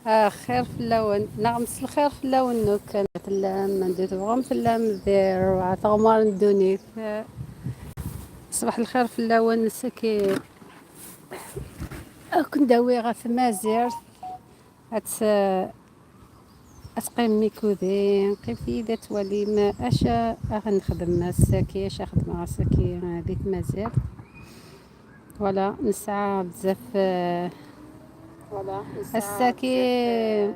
خير في اللون نغمس الخير في اللون نو كانت اللام ندير تبغم في اللام دير تغمار الدوني صباح الخير في اللون نسكي كون داوي غا مازير هات اتقيم ميكودي قيفي ذات ولي ما اشا غنخدم الساكي اش خدمه الساكي ديت مازير ولا نسعى بزاف الساكي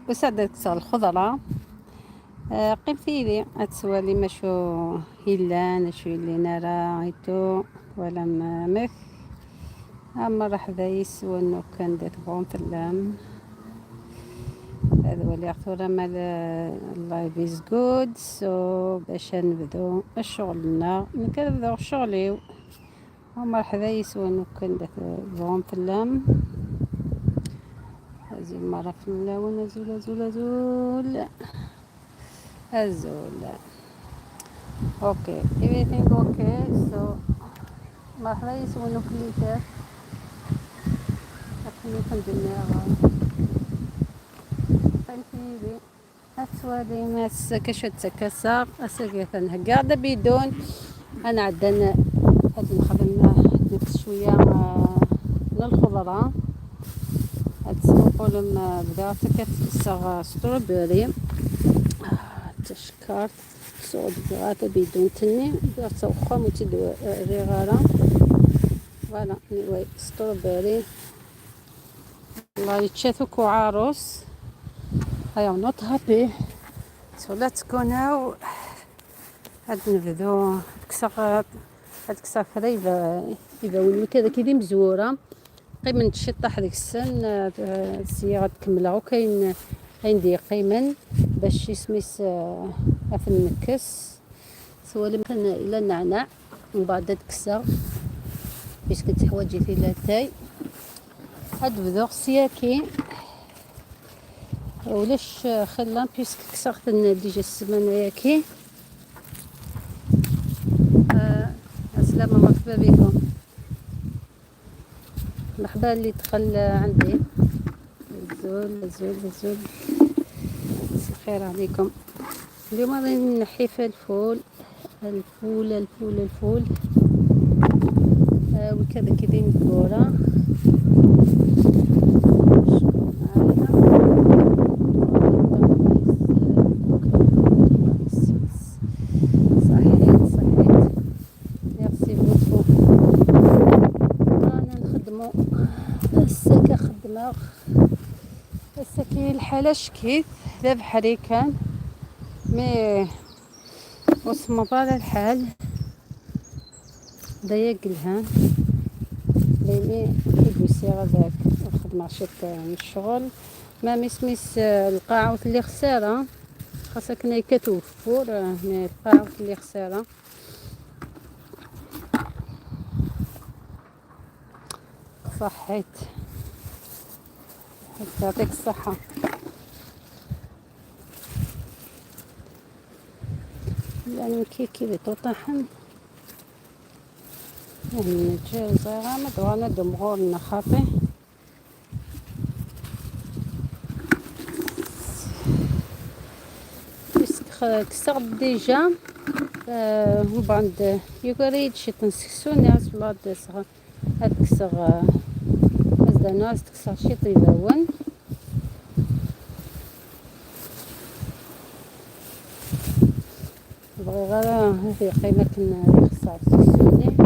وسادة الخضرة قيم فيدي اتسوالي مشو هيلان شو اللي نرى هيتو ولا ما مخ اما راح ذايس وانه كان ديت بون في اللام هذا ولي اختار مال اللايف از جود سو باش نبدو شغلنا نبدو شغلي اما راح ذايس وانه كان ديت بون في اللام هذه المرة في اللون أزول اوكي everything okay so مرحبا يسوونو كليتات أخلي الدماغ فهمتيني أسوالي ما كشوت سكسر أسقيت قاعدة بدون أنا عندنا هاد نخدم نفس شوية للخضرة هتسوقوا لما بدأت كتسغ ستروبري تشكر صعود بغاتا بدون تني بدأت أخرى متدو ريغارة فوالا نيوي ستروبري الله يتشاثو كو عروس هيا نوت هابي ولا تكونوا هاد نبدو كسغ هاد كسغ فريبا يباوني كذا كذي مزورة قيمن تشطح ديك السن السيارة تكملها وكاين عندي قيمن باش يسميس أثن نكس سوالي مثلا إلى النعناع من بعد تكسر بسكت حوايجي في لاتاي هاد بذوق سياكي ولاش خلان بيسك كسرت ديجا السمانة ياكي السلامة مرحبا بكم مرحبا اللي دخل عندي زول الخير عليكم اليوم غادي نحي في الفول وكذا كذا مكورة السكي الحالة شكيت ذا بحري كان مي وصم طال الحال ضيق الهان ليني يدوسي غداك الخدمة شت من الشغل ما مسميس القاعة اللي خسارة خاصك نايكات وفور مي القاعة اللي خسارة صحيت يعطيك الصحة يعني كي طحن يعني نجي صغيرة مدوانا دمغور نخافي كسر ديجا وبعد يقريد شي تنسكسو ناس بلاد صغار هاد كسر هزدا ناس تكسر شي طيباون بغي غير هذه قيمة نخسر سيسوني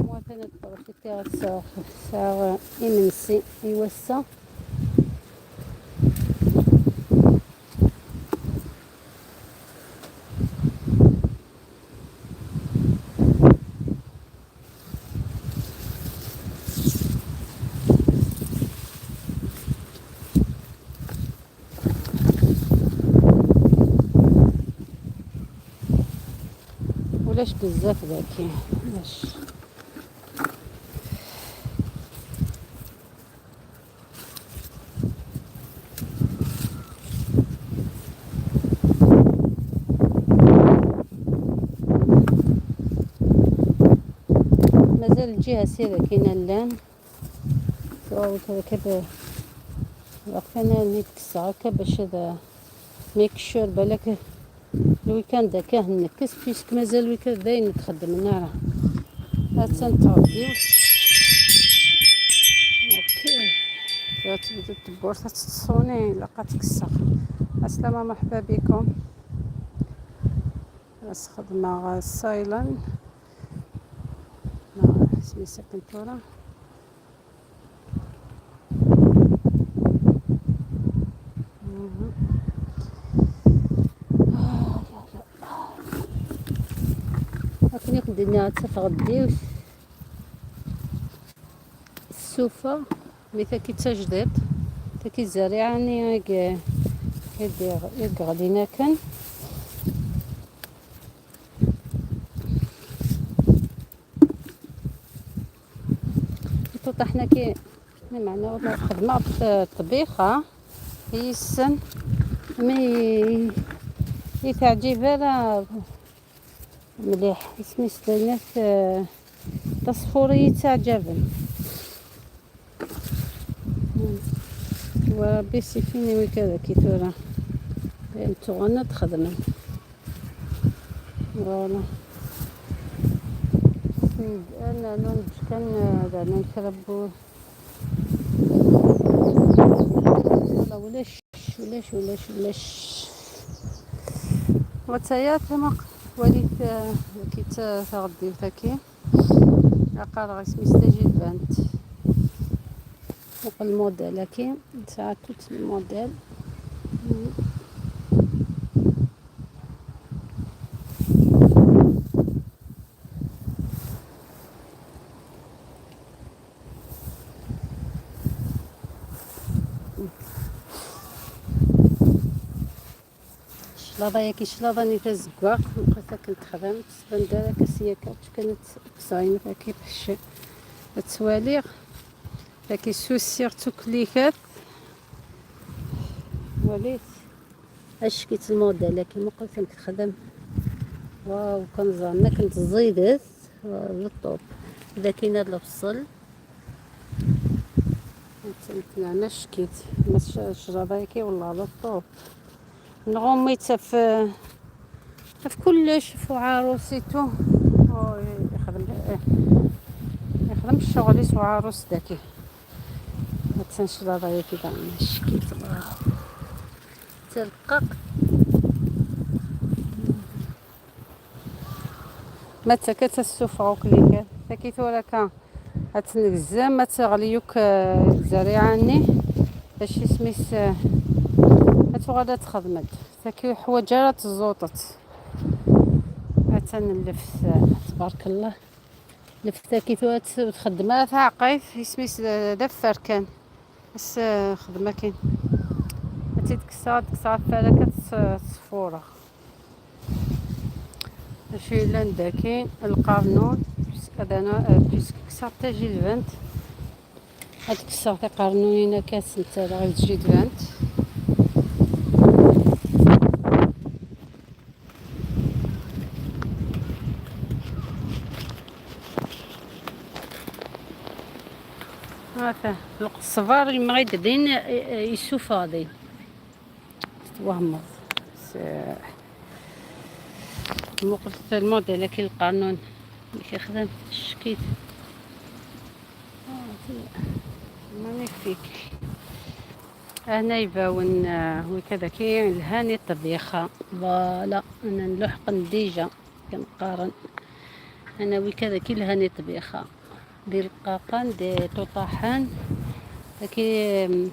مثلا تبغي تاع ساعة إمنسي يوسع ولاش بزاف ذاكي باش مازال الجهة سيدة كاينة اللان هكا كذا وقتنا نتكسى هكا باش هذا ميكشور بالك الويكاند هكا نكس بيسك مازال الويكاند باين نتخدم انا راه تنتغديو. اوكي تبدا البورصه تصوني لقات تكسى. السلامة مرحبا بكم. راس خدمة سايلن سميتها كنتورا. هاكني خدينا تغديو السوفة مثل كي تجديد تاكي زريعني يدير غادينا كان طحنا كي معنى خدمة الطبيخة هي السن مي يتعجب راه مليح اسمي ستانات تصفوري تعجبني وربي سيفيني وكذا كي ترى انتو انا تخدمن فوالا انا نونج كان دانا نشربو ولاش وتايا كما وليت كي تغدي تاكي قال اسمي ستاجي بانت فوق الموديل كي ساعات توت الموديل شلاضه ياكي شلاضه نيتا زكواق بقيت كنتخدم سبندره كاسياكا كانت صايمه كي باش تسواليغ لكن سيرتو كليكات وليت اشكيت الموديل لكن ما قلت نخدم واو كنظن كنت زيدت للطوب اذا كاين هاد الفصل انا شكيت ما شرابايكي والله للطوب نغميت في كلش في عروسيتو يخدم الشغل يسوى عروس داكي تنشرب هاي كذا شكيت تلقق ما تكت السفرة وكليكا تكيت ولا كان هتنقزم ما تغليوك زريعني باش يسميس هتغادا تخدمت تاكي حوايج تزوطت هتنلف تبارك الله لفتا كيفاه تخدمها تعقيد يسميس دفر كان بس خدمه كاين تيتكسات فلكة صفورة ماشي لان كاين القرنون هذانا بيسك كسات تجي البنت هاد كسات قرنونينا كاس نتا غير تجي البنت هذا الصفار اللي مغيدين يسوفاضي توهمض موقف الموديل كي القانون اللي كيخدم الشكيت مانيفيك هنا يباون وكذا كاين الهاني الطبيخه فوالا انا نلحق ديجا كنقارن انا وكذا كي الهاني الطبيخه ديال القاقان ديال طحان كي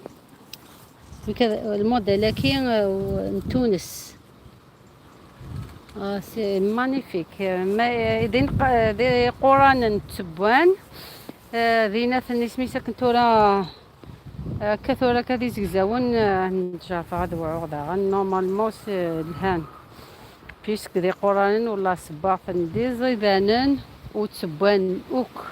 وكذا الموديل كاين تونس سي مانيفيك ما يدين دي قران تبوان ذينا ثني سميتها كنتورا كثورة كذي زكزاون نتجافا غاد وعغدا غن نورمالمون الهان بيسك دي قران ولا صباح دي زيدانن وتبوان اوك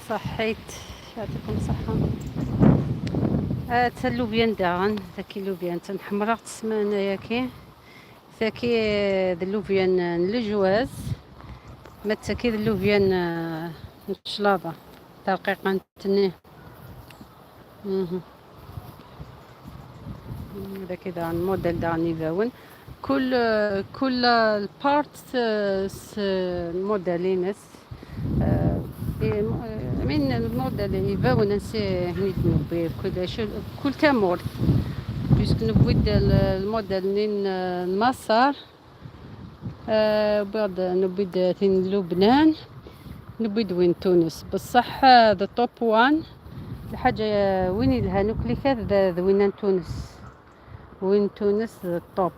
صحيت يعطيكم الصحة تا اللوبيان داغن ذاك اللوبيان تنحمرا تسمى انايا كي ذاكي اللوبيان الجواز ما تاكيد اللوفيان شلاضة دقيقة نتنيه. هذا كذا عن الموديل ده عن يفاون كل البارت موديلينس من الموديل يفاون نسي هنيت نبي كل تامور بيسك نبيد الموديل نين المصر بعد نبيد ثين لبنان نبيد وين تونس بصح ذا توب وان الحاجة وين لها نكليكات وين تونس وين تونس الطوب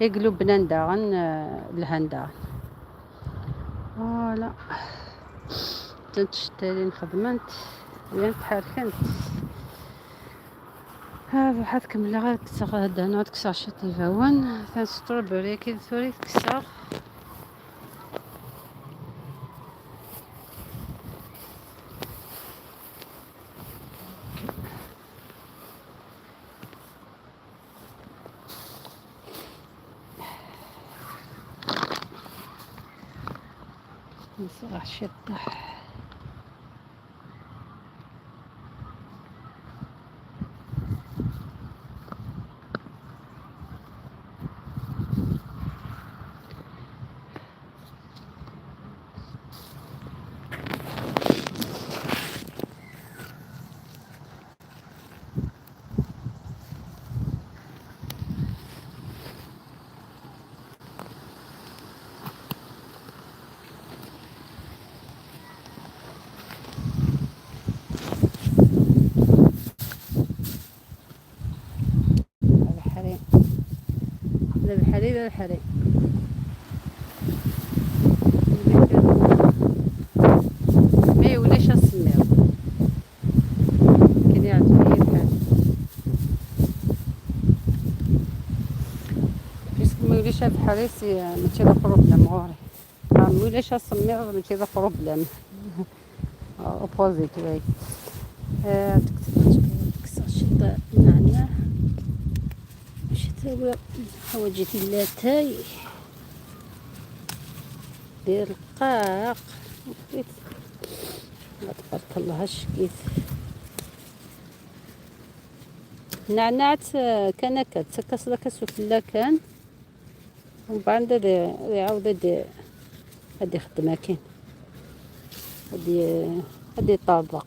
يقلب لبنان داغن الهندا فوالا تنشتري خدمت وين تحركنت هذا واحد كمل غير كسر هذا نوع كسر شتي فوان ثان ستروبري كي ثوري كسر نصراح شطح الحرير الحرير ما يوليش السمير كان يعجبني الحال بيسك ما يوليش هاد الحريسي ماشي ذا بروبليم غوري ما يوليش السمير ماشي ذا بروبليم اوبوزيت واي تكسر شطة نعناع شتاوي حوايجي اللاتاي دير القاق وكيت ما تبارك الله هشكيت نعنعت كنكت تكسر كسفلا كان ومن بعد يعاود هادي خدمة كاين هادي طابق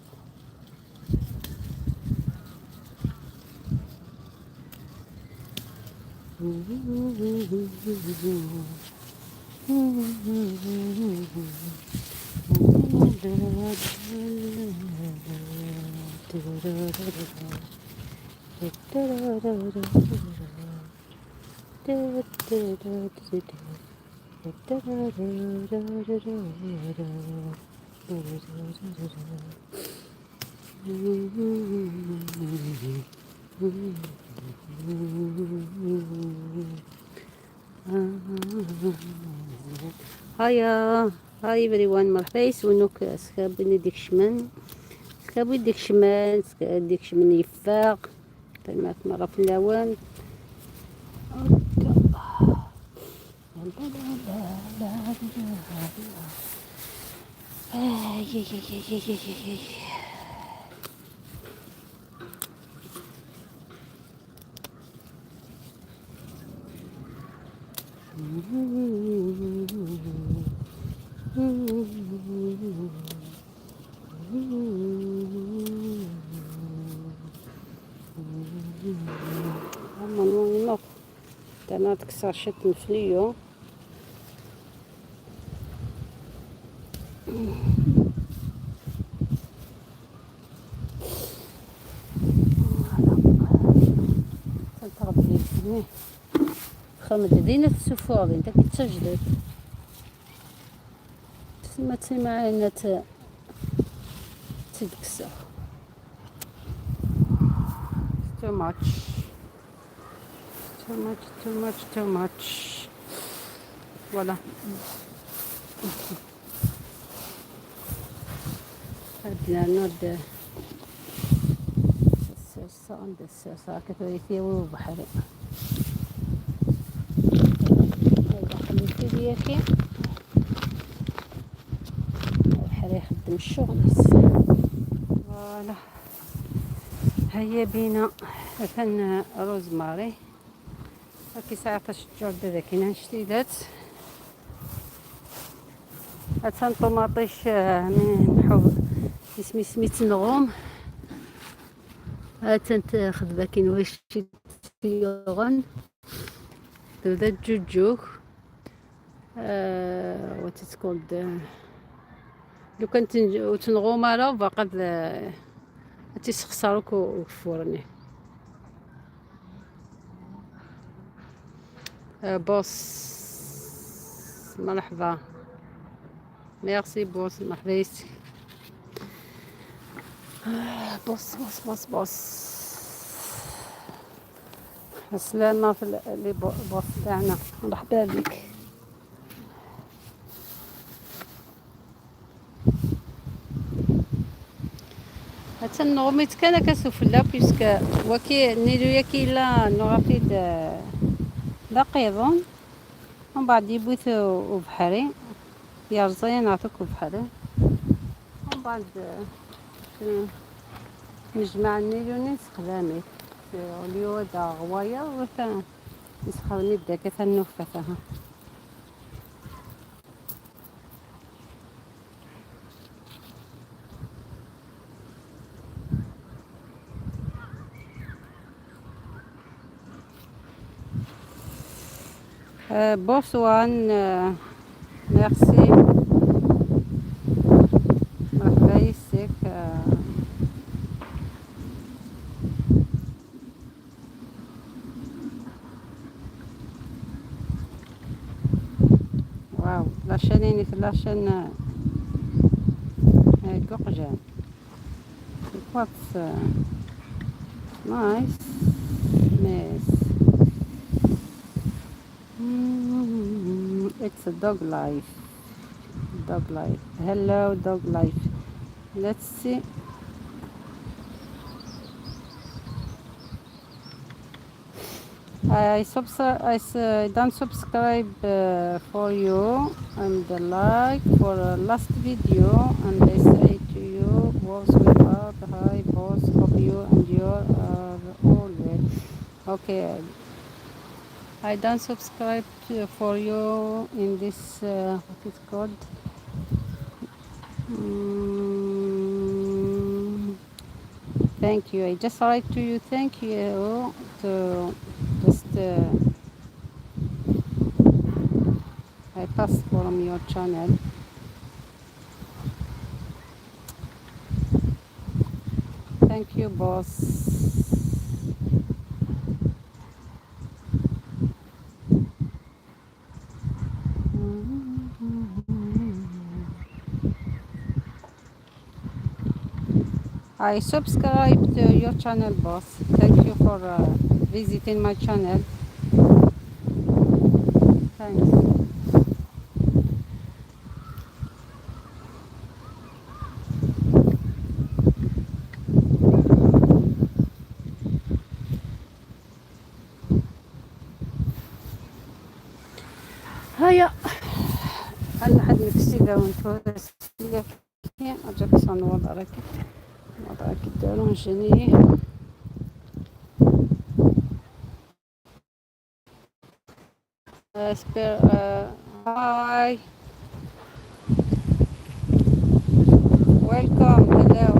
هاي everyone مرحبا يسولونك سكابني ديك شمن سكابي ديك شمال ديك شمن يفاق كلمات مرة في اللوان أنا تكسر شت مفليو تنتغبلي فيه خمد دينا السفوغ انت كتسجلت تسمى تسمع انها تدكسر too much too much voilà هادنا نود السرسة كثريتي وبحري خليتي ديالي من الشغل هسه. فوالا هيا بينا مثلا روزماري هاكي 19 جردة كاينة جديدات. هاتان طوماطيش من حب اسمي سميت نغوم. هاتان خدبة كاين واش تيغن ذا جوجوك what is called لو كان تنغوم راه باقا تيسخسروك وفورني. بوس مرحبا ميرسي بوس مرحبا يسك. بوس بوس بوس بوس السلامة في اللي بوس تاعنا مرحبا بك. حتى نغميت كان كسفلا بيسك وكي نيلو ياكي لا نغفيد لا قيضون ومن بعد يبوث وبحري يرزين نعطيك وبحري ومن بعد نجمع النيلو نسخدامي اليو دا غوايا وثا نسخوني بدا كثا نوفتها. بوسوان ميرسي مرحبا يسك. واو لاشانيني في لاشان قوقجان what's nice nice. It's a dog life. Dog life. Hello dog life. Let's see. I don't subscribe for you and like for last video and I say to you boss without hi boss hope you and your are all well. Okay, I don't subscribe for you in this what is called thank you. I just write to you thank you to just I pass from your channel. Thank you boss. I subscribe to your channel boss. Thank you for visiting my channel. Thanks. هيا هل حد نفسي وانتو كي اجاك صنوض راكي وضعك دارون جنيه. Hi, welcome, hello.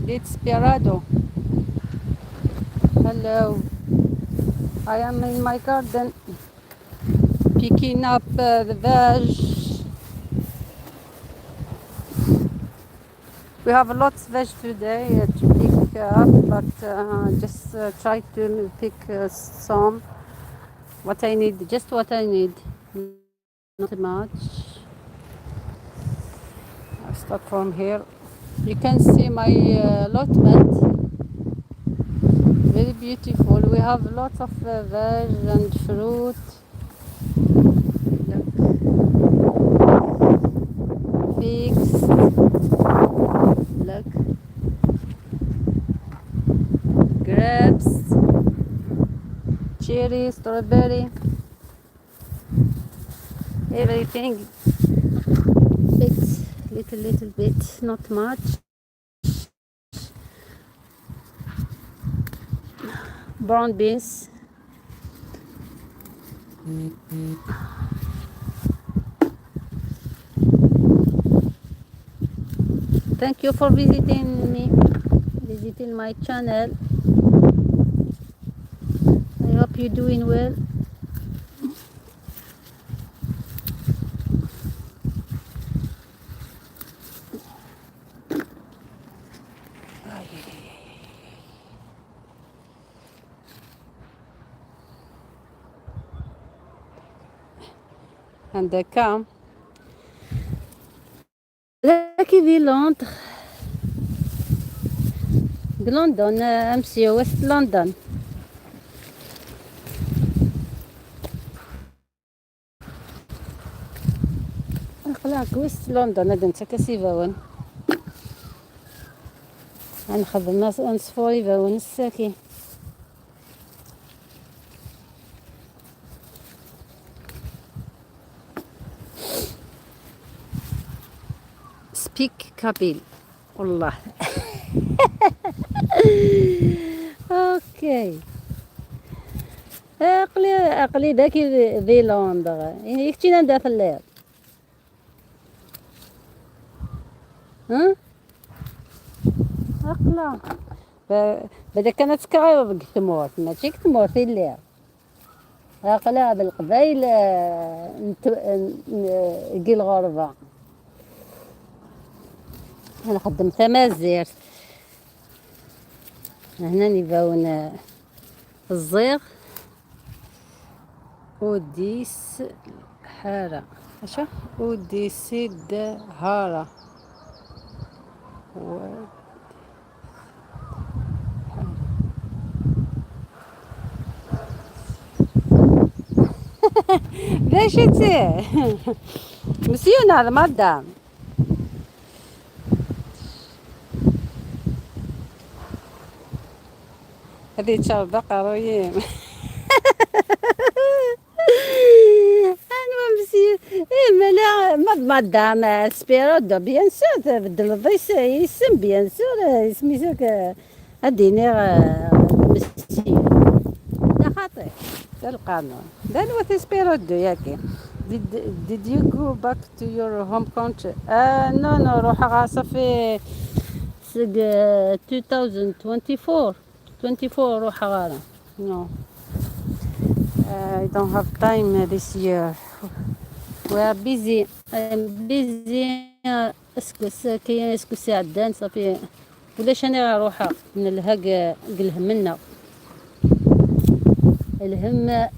Lead Spirado. Hello. I am in my garden picking up the veg. We have lots of veg today to pick up, but just try to pick some. What I need, just what I need, not much. I'll start from here. You can see my allotment, very beautiful. We have lots of veg and fruit. Look. Figs. Look. Grapes. Cherry, strawberry. everything bit, little bit, not much. Brown beans. Thank you for visiting my channel. I hope you're doing well. عندك لكن في لندن امسي وست لندن. اخلاق وست لندن هذا انت كسيفاون غنخدم ناس انصفوري فاون الساكي. سبيك كابيل والله. اوكي عقلي ذاك ذي لندن يعني يكتينا ندير في الليل. ها عقلا بدا كانت كعب تموت ماشي تموت الليل. عقلا بالقبايل كي الغربة انا خدمت مازير هنا نباون الزيغ وديس حارة اشا وديسيد هارة ليش انت مسيون هذا مادام هذه تشرب بقرويين. انا مسيون ما مادام سبيرودو بيان سور بدل الضيس يسم بيان سور سميتو اديني مسيون لا خاطئ القانون ده هو تسبيرودو ياكي. Did you go back to your home country? No روح غاصة في 2024 روح غارة. No I don't have time this year. We are busy. I'm busy. اسكو ساعدان صافي ولاش انا غنروح من الهق الهمنا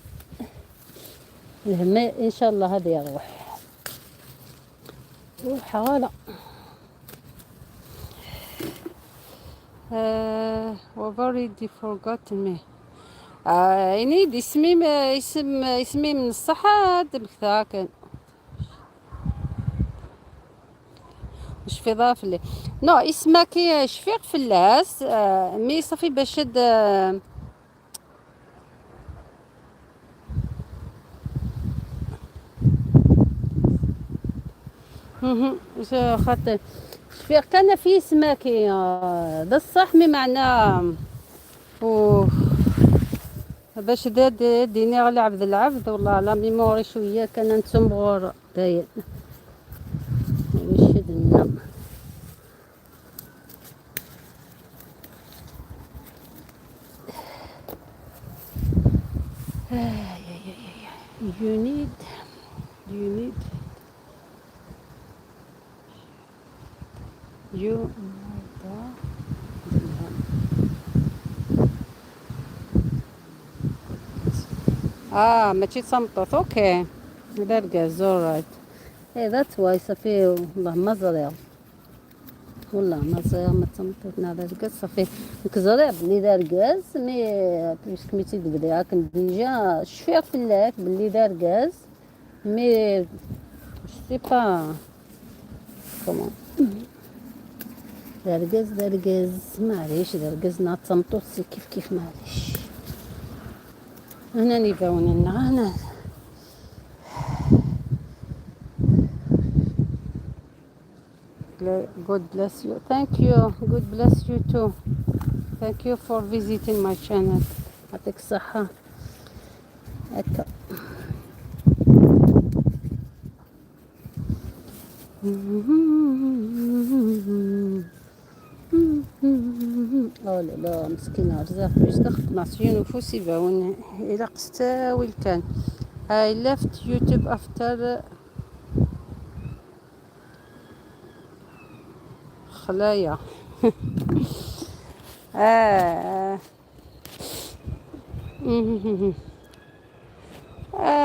الهم ان شاء الله هذا يروح غالا. I've already forgotten me. I need اسمي من الصحة بكثاك مش في ضاف لي. نو اسمك شفيق فلاس مي صافي باش خاطر شفيق كان في اسمك ده الصح مي معناه باش ديني على عبد العبد والله لا ميموري شويه كان نتمغور داير يشدنا. you need you ماشي تصمطط. اوكي درجة alright. Hey that's why صافي والله ما زريع والله ما زريع ما تصمططنا درجة صافي كزريع بلي درجاز مي بليس كميتي دبدي كان ديجا شفيق فلاك بلي درجاز مي سي با كومون درجاز معليش درجاز تصمطط سي كيف معليش. هنا نيفاون هنا God bless you. Thank you. God bless you too. Thank you for visiting my channel. يعطيك الصحة. هكا. لا لا مسكينة رزاق باش تخدم عصيون نفوس يباون إلا قستا وين كان. I left YouTube after خلايا.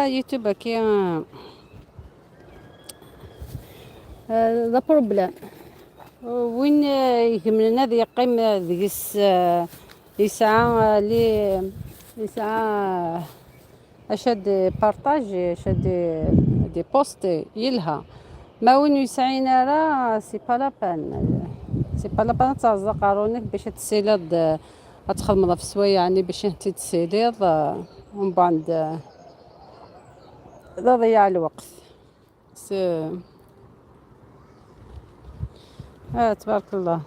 يوتيوب كي ذا بروبليم وين يهمنا ذي يقيم ذيس يسعى لي يسعى اشد بارطاج اشد دي بوست يلها ما وين يسعينا راه سي با لابان تعزق قارونك باش تسيلد تخدم في سوايع يعني باش انت تسيليض ومن بعد لا ضياع الوقت تبارك الله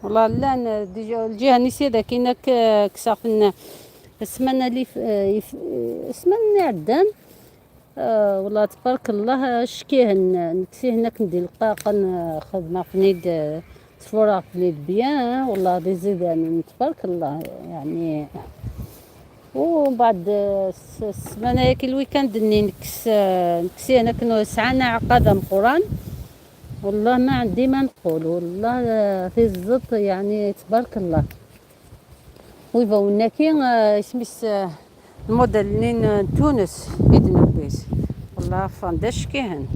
والله لا الجهه نسيدا كاينه كساخن السمانه اللي السمانه عدان والله تبارك الله شكيه نكسيه هناك ندير القاقن خدمه في نيد تفرغ في نيد بيان والله بيزيد يعني تبارك الله يعني وبعد السمانه ياك الويكاند نكسي هناك سعانا عقاده من قران والله ما عندي ما نقول والله في الزط يعني تبارك الله ويبا كي سميس الموديل لين تونس يدنا بيس والله فانداش كيهن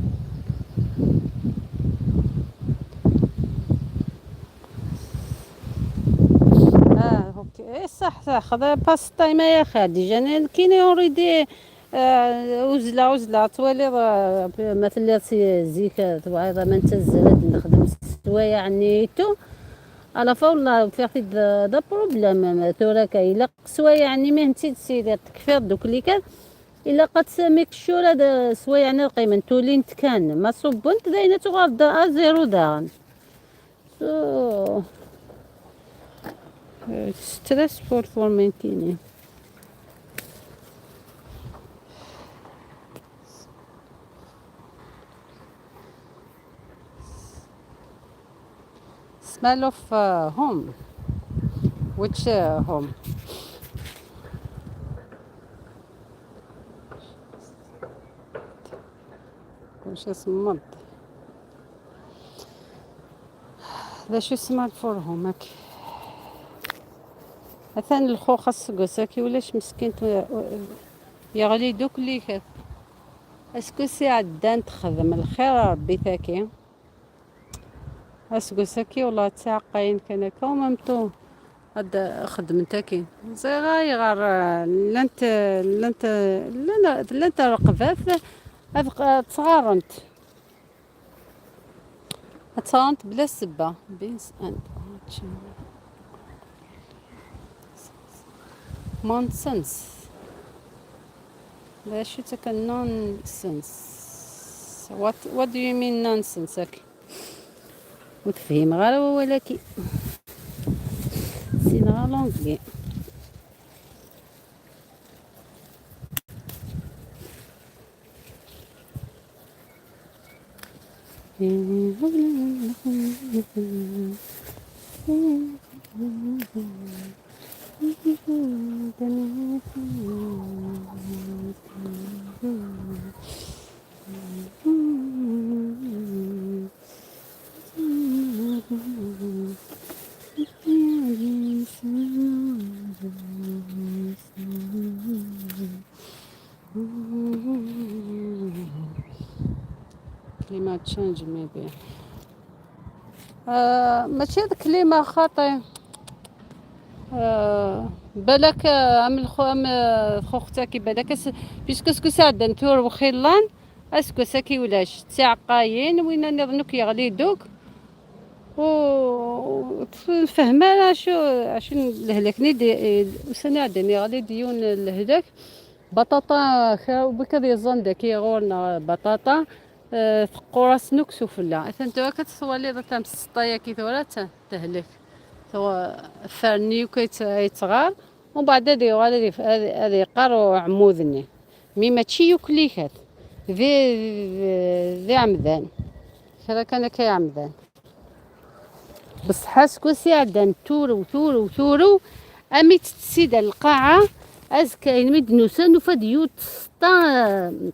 اوكي صح خذا باس تايم يا اخي ديجا كاين اوريدي عزلة توالي مثلا زيك تبغي ما نتزل نخدم سوايع عنيتو على فولا في ذا بروبليم توراك الا سوايع يعني ما انت تسيري تكفي دوك اللي كان الا قد ساميك الشور هذا سوايع يعني القيمه تولي انت كان ما صبنت داينه تغاد زيرو داغن سو stressful for maintaining. Smell of home. Which home? وش اسمه ذا شو اسمه فور هومك مثلا الخو خاص قساكي ولاش مسكين يغلي دوك اللي كات اسكو سي عدان تخدم الخير ربي ثاكي اسكو ساكي والله تعقين كان هكا ومامتو هاد خدمتك زي غير لانت لانت رقبات تغارنت بلا سبه بينس اند نونسنس لا شو تك نونسنس what do you mean nonsense وتفهم غير ولكن سينا لونجلي كلمة تشانج ميبي ماشي هاد كلمة خاطئ بالك عم خوختك بالك بيسكو سكو ساعد نتور وخيلان اسكو ساكي ولاش تعقاين وين نظنك يغلي دوك و فهمنا شو لهلكني دي وسنة عدني غادي ديون لهداك بطاطا وبكذا يظن داك يغورنا بطاطا ثقورة سنوك سفلى أثنتو كتصوالي ذا تام السطايا كي ثورة تهلك ثو الثاني يتغار ومن بعد هذي غادي هذي قارو عمودني مي ماشي يوكليكات ذي عمدان كذا كان كي عمدان بصح سكوسي عدان تورو امي تتسيد القاعة ازكا يمد نوسان وفديوت سطا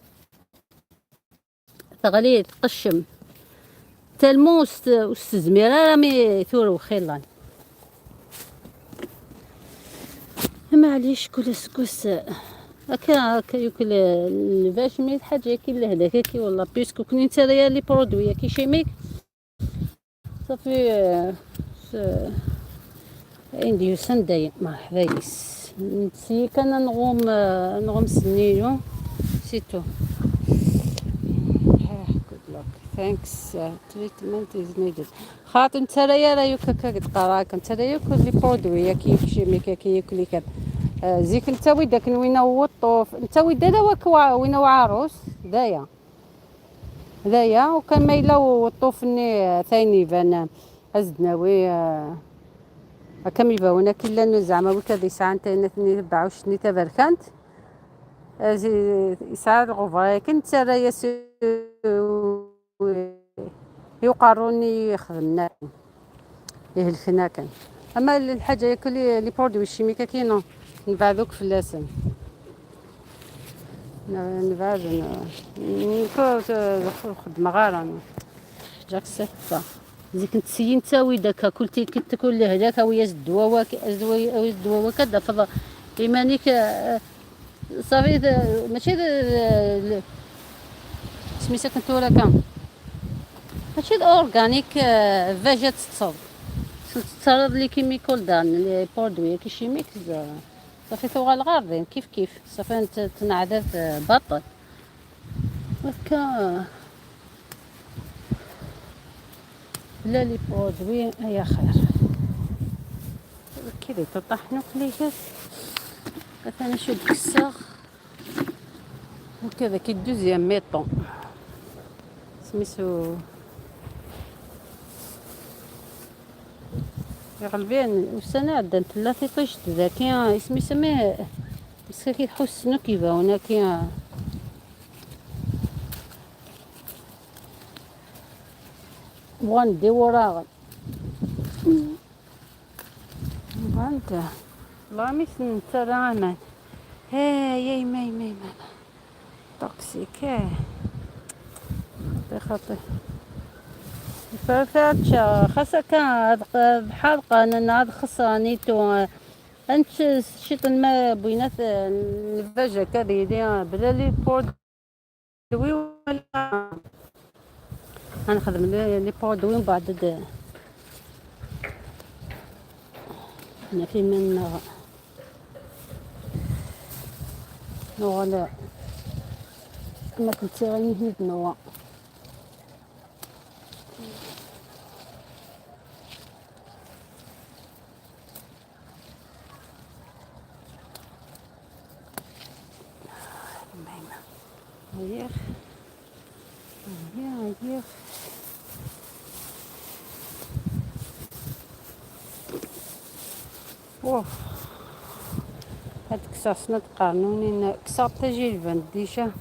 تغلي تقشم تالمو استزميرة رامي ثورو خيلان معليش كل سكوس هكا ياكل الفاش مي حاجه كي لهداك كي والله بيسكو كني نتا لي برودوي كي شيميك صافي عندي سنداي ما حبايس نسي كان نغوم سنيو سيتو good luck thanks treatment is needed خاطر نتا راه ياكل كتقراك نتا ياكل لي برودوي كي شيميك كي ياكل كذا زيك نتا ويداك وين وطوف نتا ويدا داك وين عروس دايا وكان مايله وطوفني ثاني بان ازدناوي هكا ميباونا كلا زعما وكذا ساعه نتا ثني 24 تبركانت ساعه الغفره كنت رايا يقاروني خدمنا يهلكنا كان اما الحاجه ياكل لي برودوي الشيميكا كاينه نبعدوك في اللسان نبعد خدمة غارة جاك ستا زيك نتسيي نتا ويداك كلتي كتاكل هداك ويا الدواء كدا فضا إيمانيك صافي ماشي سميتها كنتو ولا كام ماشي اورغانيك فاجات تصاوب تتصرض لي كيميكول دان لي برودوي كي شيميك صافي ثوغال غاردين كيف صافي انت تنعدات بطل هكا لا لي برودوي هيا خير كيري تطحنو قليلات مثلا شو الكساغ وكذا كي دوزيام ميطون سميتو غالبين وسنة عدن ثلاثة طيشت ذاكي اسمي سميه بس كي تحس نكيفا وناكي وغندي وراغ غنتا الله ميسن ترى امان يا ما توكسيك خاطر فرفاتشا خاصك بحلقة أنا نعرف خصانيتو أنت شيط ما بينات الفجة كذي دي بلا لي برودوي ولا غنخدم لي برودوي من بعد أنا في من ولا ما كنت غني هيد نوع هيا اوف هاد كساسنا تقارنوني كسار تجي البند ديشا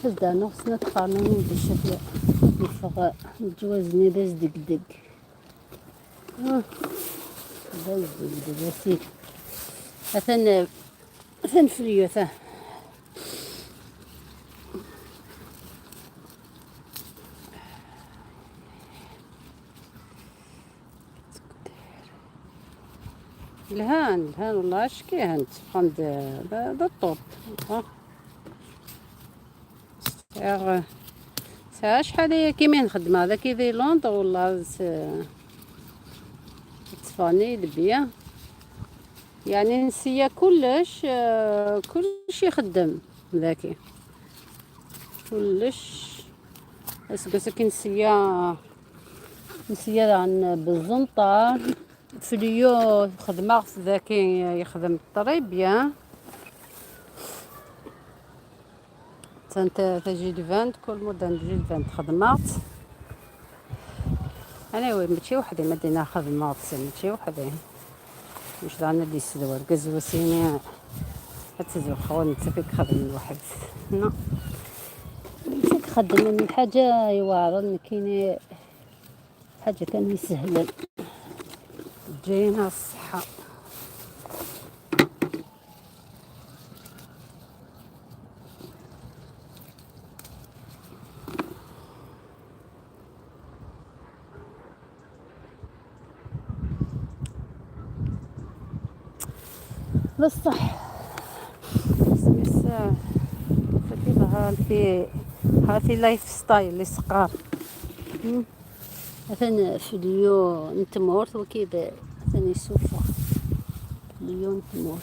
تزدانو خصنا تقارنوني ديشا في الفغاء الجوازني داز دق داز دق اسيك اثن فريو ثا الهان والله اشكي هانت عند دا الطوب ساعة شحال هي كيما نخدم هذا كي لوندر والله تصفاني لبيا يعني نسيا كلش يخدم ذاكي كلش بس كي نسيا عن بالزنطة فليو خدمة ذاكي يخدم الطريب يا تجي لفانت كل مدة نجي لفانت خدمات. انا ماشي وحدي مدينة خدمات ماشي وحدي مش رانا اللي يسدوا القز وسيني هتزو خوان نتفك خدم الواحد نا نتفك خدم من حاجة يوارن كيني حاجة كان يسهل جينا الصحة. بصح سميسا كيفاه هاتي لايف ستايل اللي صقار مثلا في اليو نتمورت وكذا مثلا يسوفا اليوم تمورت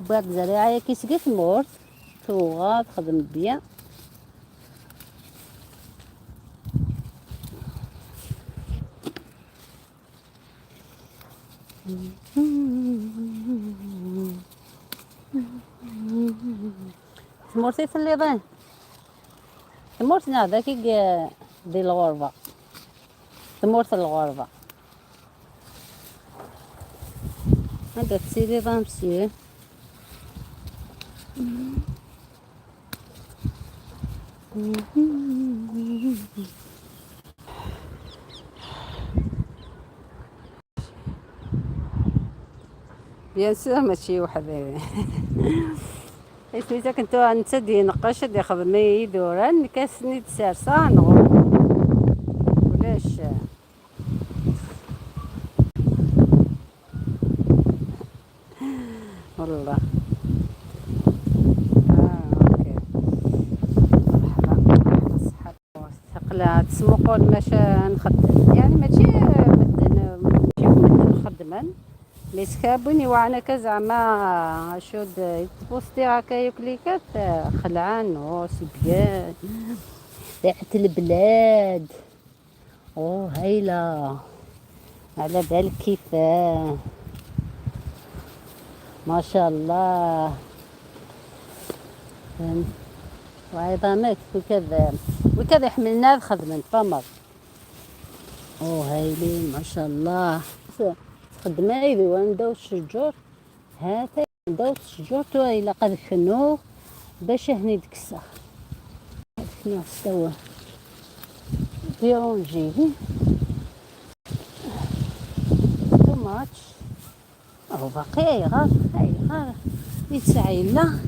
بعد زريعة كي سقيت مورت توغا تخدم بيا تمورتي في الليضان تمورتنا هذاك دي الغربة تمورت الغربة هذا تسيري ضامسيه بيان سور ماشي وحدي سميتها كنتو نتسدي نقاش دي خدمي دوران كاسني تسارسا نغو ولاش والله اوكي مرحبا صحة ثقلا تسمقون ماشا نخدم يعني ماشي نخدم مسكابوني وعنا كزعما شود بوستي هكا يكليكات خلعان وسبيان ريحة البلاد هايلة على بالك كيفاه ما شاء الله وعظامك وكذا حملنا الخدمة فمر هايلين ما شاء الله خدمة إذا وندو الشجور هاتا ندو الشجور تو إلا قد خنو باش هني دكسا خنو استوى بيرونجي تو ماتش باقي غار يتسعي لا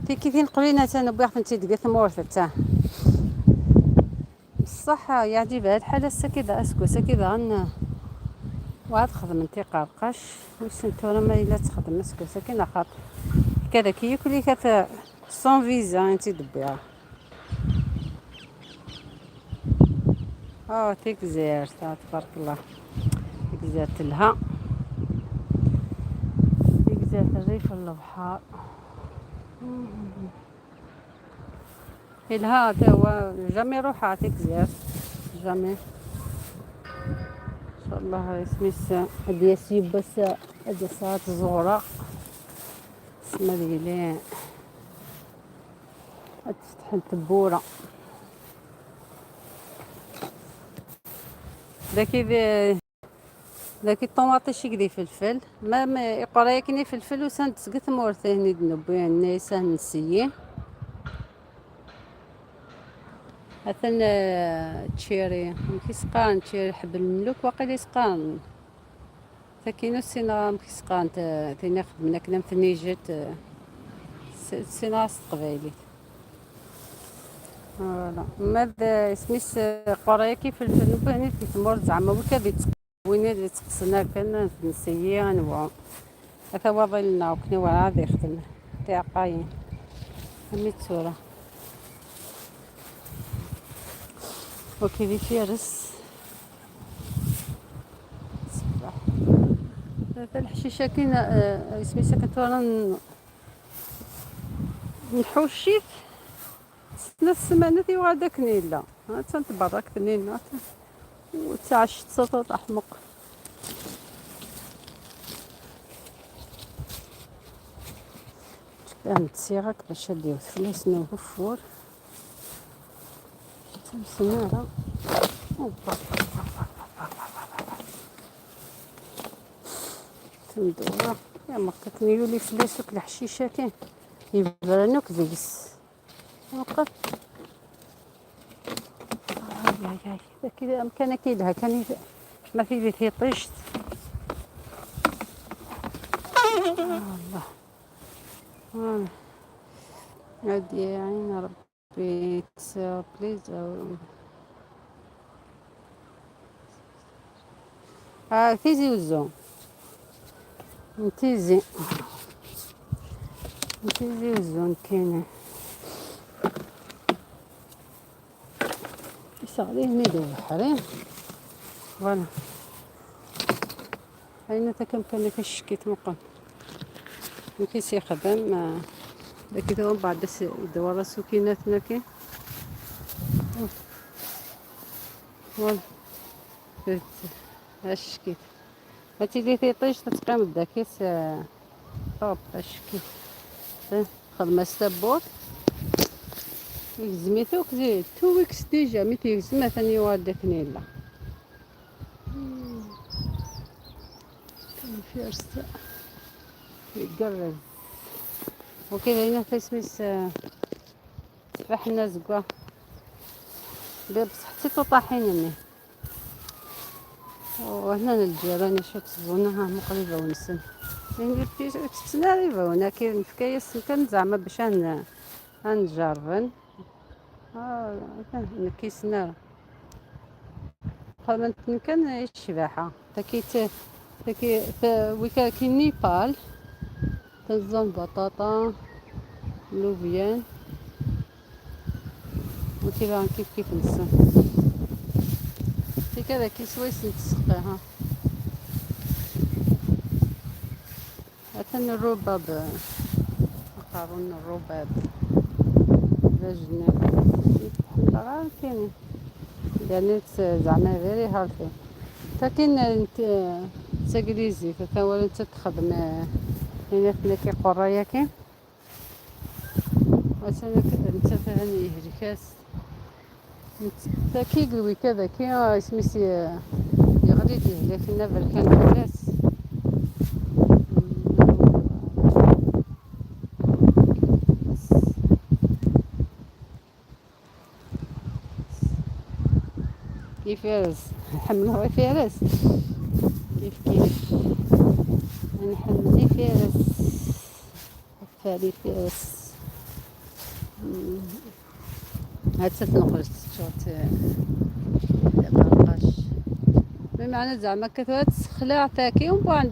في كيفين قرينا تانا بواحد نتي دقيت مورثة تا بصح يعجب هاد الحالة كذا اسكو كذا عنا واحد خدم انتي قارقاش واش نتورا ما الا تخدم اسكو ساكنة خاطر كذا كي ياكلي كاتا سون فيزا انتي دبيها تيكزير تبارك الله تيكزيرت لها تيكزيرت الريف البحر الها تا هو جامي روحها تيكزيرت جامي ان شاء الله سميس هادي سيب بس هادي صارت زغرة اسمها ليلى تفتح التبورة داكي الطوماطيش يقدي فلفل ما يقرا كني فلفل وسان تسقط مورثه هني دنبو يعني سان نسيه مثلا تشيري كيسقان تشيري حب الملوك واقيلا يسقان تاكينو السينا كيسقان تينا خدمنا كنا في نيجت السينا القبايلي فوالا ماذا سميس قرايكي في الفلفل هني تمر زعما وكذا وين اللي تقصنا كان نسيه نوع هذا وظلنا وكنا وعاد يخدم تاع قاين هميت صورة وكيفي فيرس صباح هذا الحشيشة كاين سميتها كنت وانا نحوشيت ثلاث سمانات وغادا كنيلة تنتبرك كنيلة وتعشت سطوط أحمق نتسيغك باش نديو فليسنا وفور تمسنارة تندورة يا مقتني يولي فلاسك الحشيشة كان يبرنوك ديس وقف كذا كان كيدها كان ما في بيت هي طيشت الله هادي يا عين ربي بليز تيزي وزو تيزي وزو كاين يصغليه ميدو بحرين فوالا هاينا تا كان كشكيت مقن كيس يخدم داك دوام بعد يدور راسو كيناتنا كي فوالا هاشكيت هاتي لي تيطيش تتقام داكيس طوب هاشكيت خدمة ستابور يزميتو كزي 2 ويكس ديجا مي تيزم ثاني واد داك نيلا فيرست يقرب وكذا هنا فيسميس تفاحنا زقا بصح حتى طاحين مني وهنا الجيران شو تظنها مقربة ونسن يعني تسناريبا هنا كاين الفكايس كان زعما باش نجربن كيسنا قبل كان الشباحة تاكي ويكا كي نيبال تنظم بطاطا لوبيان وتيبان كيف نسن في كذا كي سويس نتسقيها مثلا الرباب قارون الرباب رجنا غير كاين يعني زعما غير هارفي لكن تاكليزي فكان انت تخدم هنا في قرايه كي مثلا انت ثاني يهركاس تاكي قلوي كذا كي سميتي يغلي يهلك لنا بركان الناس كيف يارس نحملوها فارس كيف نحملي فارس فاري فارس هاد تنقرص شوط قرقاش بمعنى زعما كثرت خلاع تاكي ومن بعد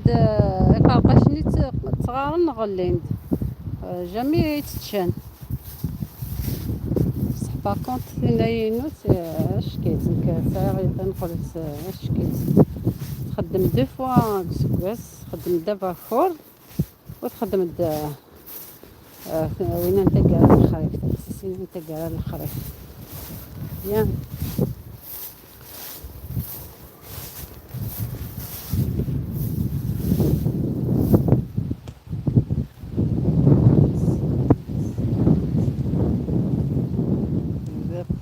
قرقاش نيت صغار نغليند جميع تتشان بصح باكونت هنايا شكيت نكاسة تنقرص شكيت تخدم دو فوا كسكواس تخدم دابا فور وتخدم وين انت قاعد الخريف تأسسين انت قاعد الخريف يا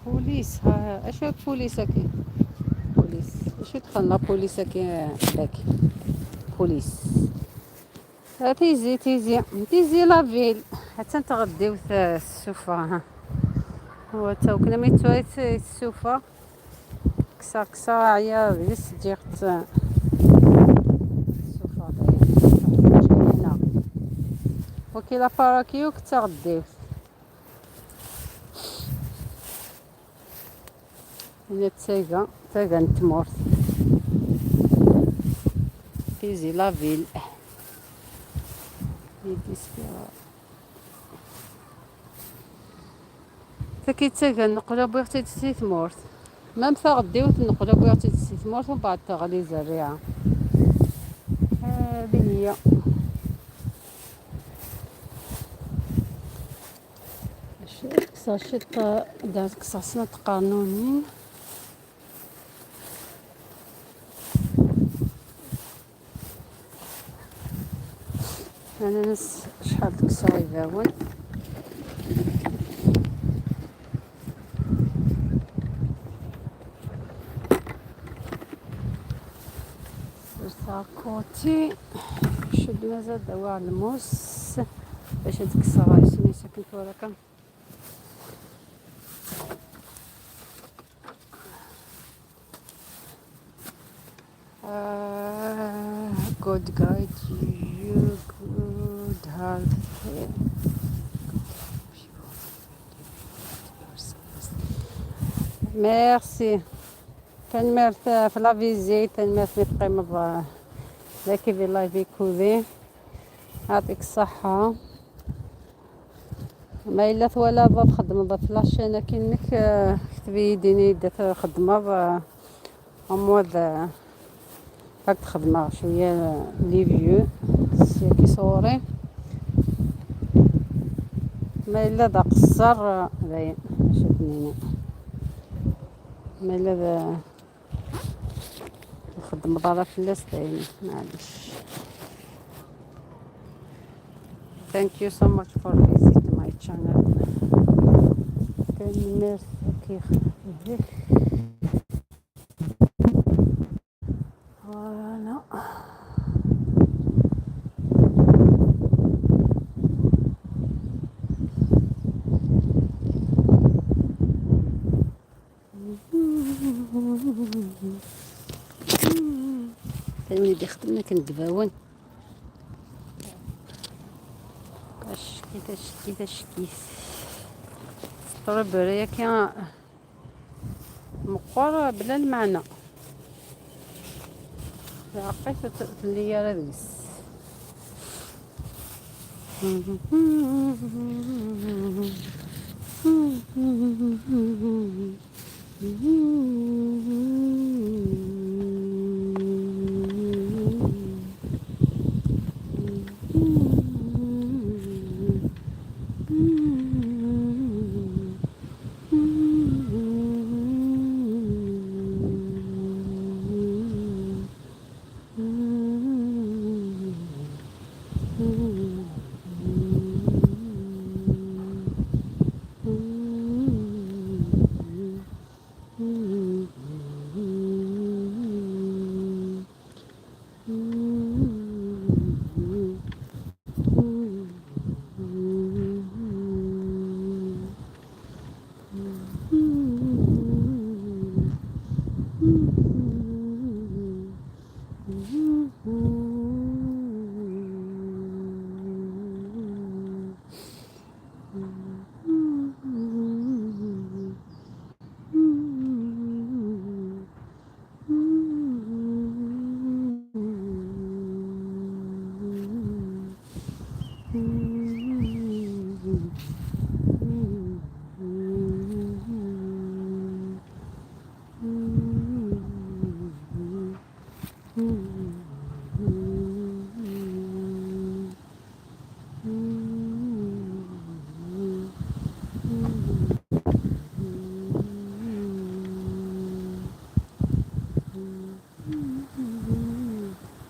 بوليس ها اشو بوليس كي بوليس اشو دخلنا بوليس كي باكي بوليس تيزي لافيل حتى نتغديو السوفا ها هو تا كنا ميتويت السوفا كسا عيا بس جيت السوفا هنا وكي لا باراكيو كتغديو هنا تاكا نتمورت تيزي لافيل فكيتساكا نقلا بوغتي تستثمرت مام غديوت نقلا بوغتي تستثمرت ومن بعد تغلي زريعة هذه هي كساشيط دارت كساسنا تقارنونين انا نس شحال ديك الساعه يباون درت كوتي شد مازال دوا الموس باش هاديك الساعه سمي ساكن فورا. God guide you, good health care. ميرسي، تنمرت في لا فيزيت، تنمرت في قيمة ذاكي في الله يبيكوذي، يعطيك الصحة. ما إلا ولا ضد خدمة في لاشين كأنك كتبي يديني دات خدمة أموض هاك خدمة شوية لي فيو كي صوري. ما إلا دا قصر باين شدني، ما إلا دا الخدمة ضارة فلاس داين معليش. Thank you so much for visiting my channel. تنمرت كي خدمك فوالا. كان وليدي خدمنا كندباون كيفاش ستروبري كي مقر بلا المعنى عقيت اللي راديس.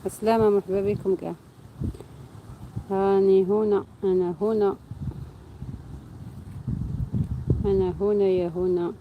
السلامة، مرحبا بكم كاع. هاني هنا، أنا هنا، أنا هنا يا هنا.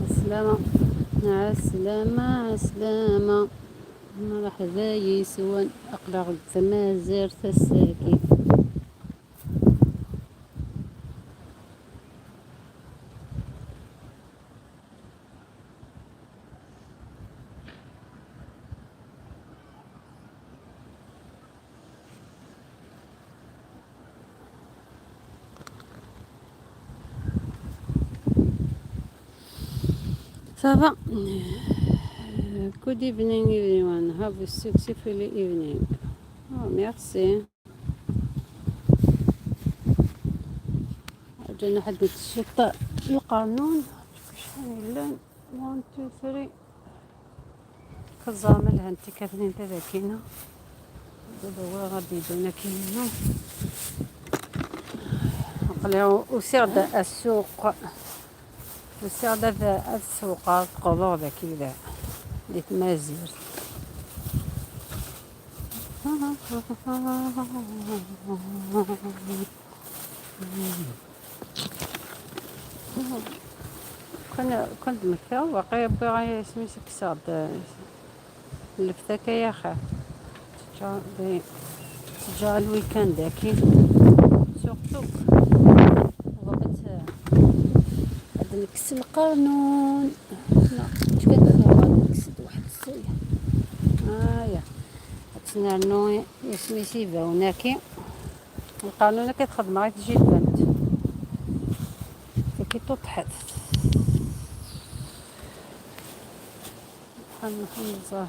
السلامة، مع السلامة، السلامة. مرحبا يسوان أقلع التمازر تساكي. Ça va. Good evening, everyone. Have a successful evening. Oh, merci. أجل نحدد الشطة القانون. شحال لان 1 2 3 كزاملها انت كاثنين تذاكينا دابا هو غادي يدونا كاينين نقلعو وسيغدا السوق وسيغدا السوق تقولو ذاك كذا اللي تمازير كنت مكة وقيا بغا سميتك صاد لفتك يا خا تجا الويكاند هاكي سوق وقت غادي نكس القانون لا اش كندير غادي نكسد واحد السويه هايا تنرنو سميتي باوناكي القانون كتخدم غير تجي البنت كي تطحت حمزة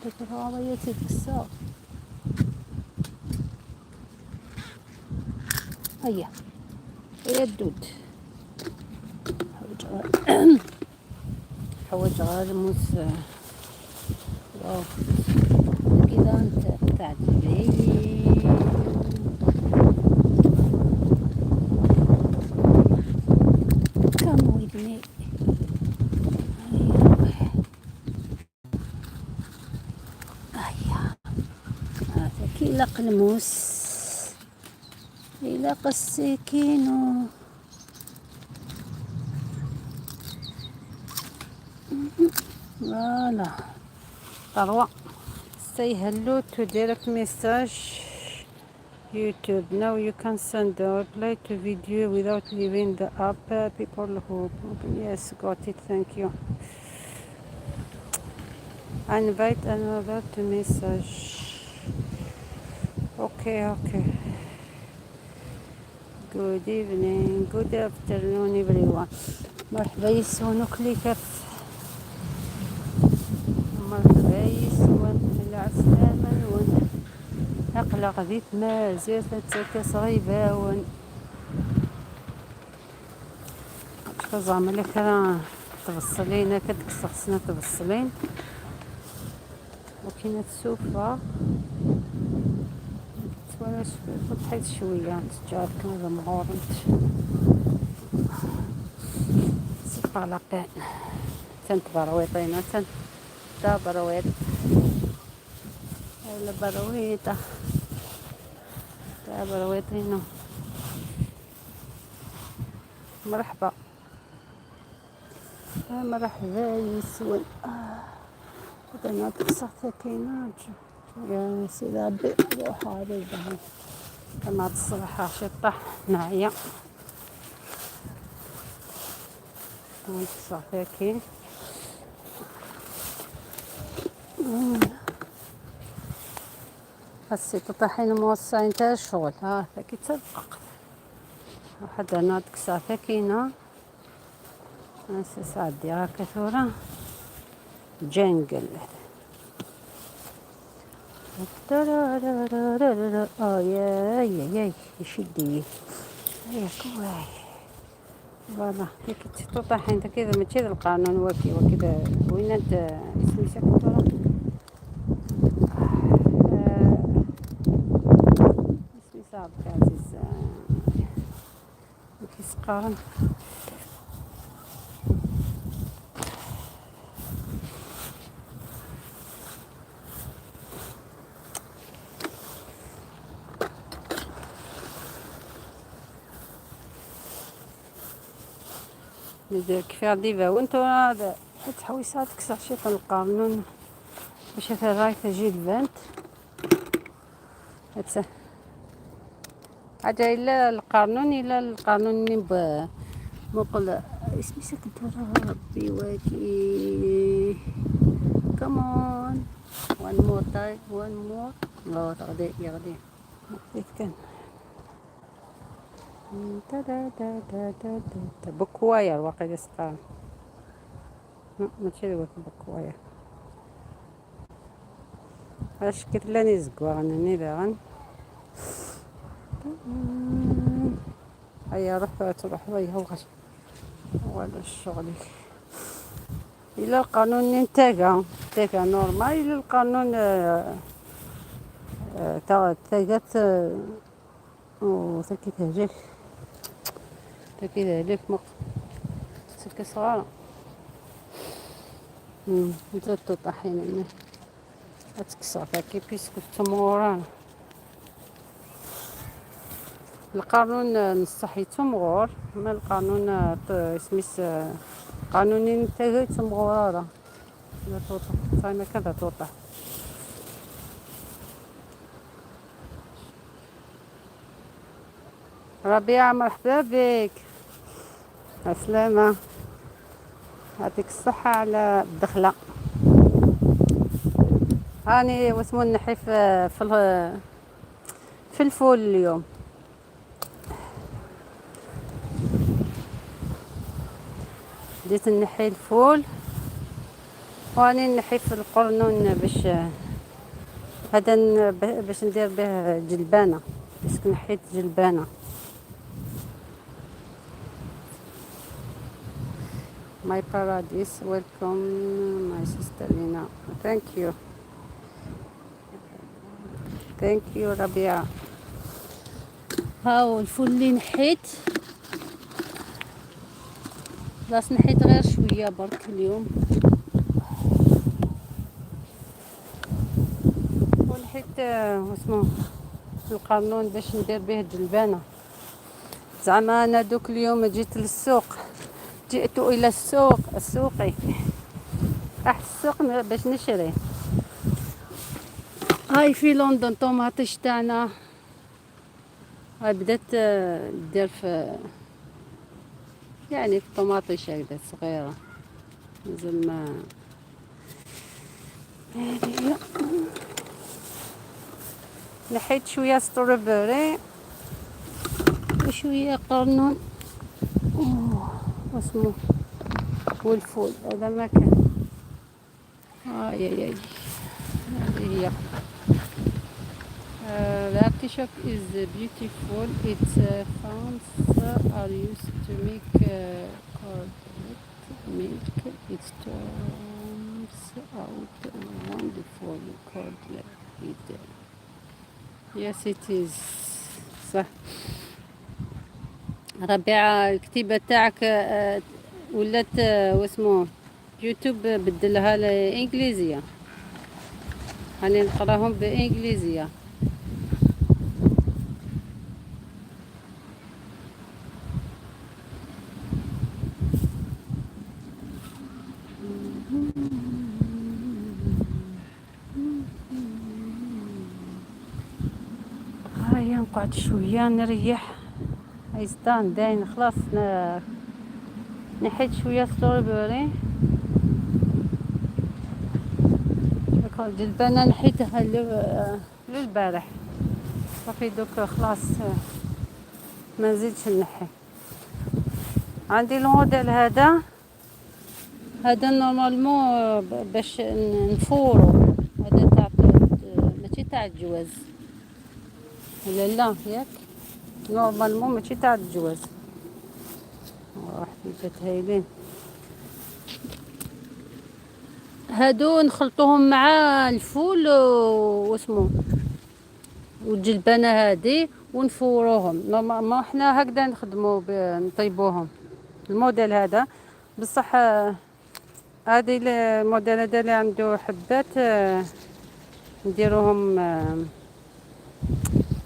تكره ضيتي الساق هيا هيا الدود حوج غير موس كذا انت تعجبي كم ويدني كيلاق الموس يلاق السكينو فوالا طروة say hello to direct message YouTube. Now you can send a reply to video without leaving the app. People who yes got it, thank you. Invite another to message. Okay. Good evening, good afternoon everyone. مرحبا يسون كليكات مرحبا يسون العسلامة ون أقلق ذيت ما زيت تسكى صغيبة ون كزعم لك راه تبصلين كدك خصنا تبصلين وكاينة السوفة وانا فتحت شوية تجارك هذا مغورنت سيقلقين تنت برويطين تنت تا برويط ولا برويطة تا برويطين مرحبا يسون هذا تقصحت كاينات يا سيدي ربي روح هذا الدهن كما تصبح شطح نعيا تصحت كاين هسي طحين موصين تاع الشغل ها كي تدقق واحد هنا تكسافه كاينه هسه سعدي هاكا ثورة جنجل ياي يشدي يا كواي فوالا كي تطيح انت كذا ماشي القانون وكذا وين انت اسمي سكتورة اسمي صاحبك عزيز كيسقارن كيف ديفا وانتو هذا تحويسات كسر شي في القانون باش راي تجي البنت حاجة إلا القانون مقل اسمي سكت ربي واكي كمان one more لا يغدي كان دا دا دا دا دا دا بكواير واقيلا سقال ماشي هو بكواير اش كتلاني زكوانني داغن هيا روح تروح ويا وغش ولا الشغل إلا القانون انتاقا نورمال إلا القانون تاقات وتاكي تهجيك تاكي تهجيك مق تسكي صغارة زدتو طحين هتكسر تاكي بيسكو تمغوران القانون نصحي تمغور ما القانون سميس قانونين تاقي تمغورارة لا توطح صايمة كذا توطح ربيعة مرحبا بك عسلامة يعطيك الصحة على الدخلة هاني واسمو نحي في الفول اليوم بديت نحي الفول واني نحي في القرنون باش هذا باش ندير به جلبانة بس نحيت جلبانة My paradise, welcome my sister Lina. Thank you ربيعة. هاو الفول اللي نحيت بلاص نحيت غير شوية برك اليوم ونحيت واسمو القانون باش ندير به الجلبانة زعما انا دوك اليوم جيت للسوق جئت الى السوق راح السوق باش نشري هاي في لندن طوماطيش تاعنا هاي بدات دير في يعني في طوماطيش هكذا صغيرة مازال ما هذه نحيت شوية ستروبري وشوية قرنون واسمه والفول هذا ما كان هذه هي The artichoke is beautiful. Its fronds are used to make curdled milk. It turns out wonderful curdled. Yes, it is. صح. ربيعة الكتيبة تاعك ولات واسمه يوتيوب بدلها لإنجليزية هاني نقراهم بإنجليزية هيا نقعد شوية نريح هيستان داين خلاص نحيت شوية ستروبري الجلبانة نحيتها للبارح صافي دوك خلاص ما نزيدش نحي عندي الموديل هذا نورمالمون باش نفورو هذا تاع ماشي تاع الجواز ولا لا ياك نورمالمون ماشي تاع الجواز واحد جات هايلين هادو نخلطوهم مع الفول واسمو والجلبانه هادي ونفوروهم نورمالمون حنا هكذا نخدمو نطيبوهم الموديل هذا بصح هادي الموديل هذا اللي عنده حبات نديروهم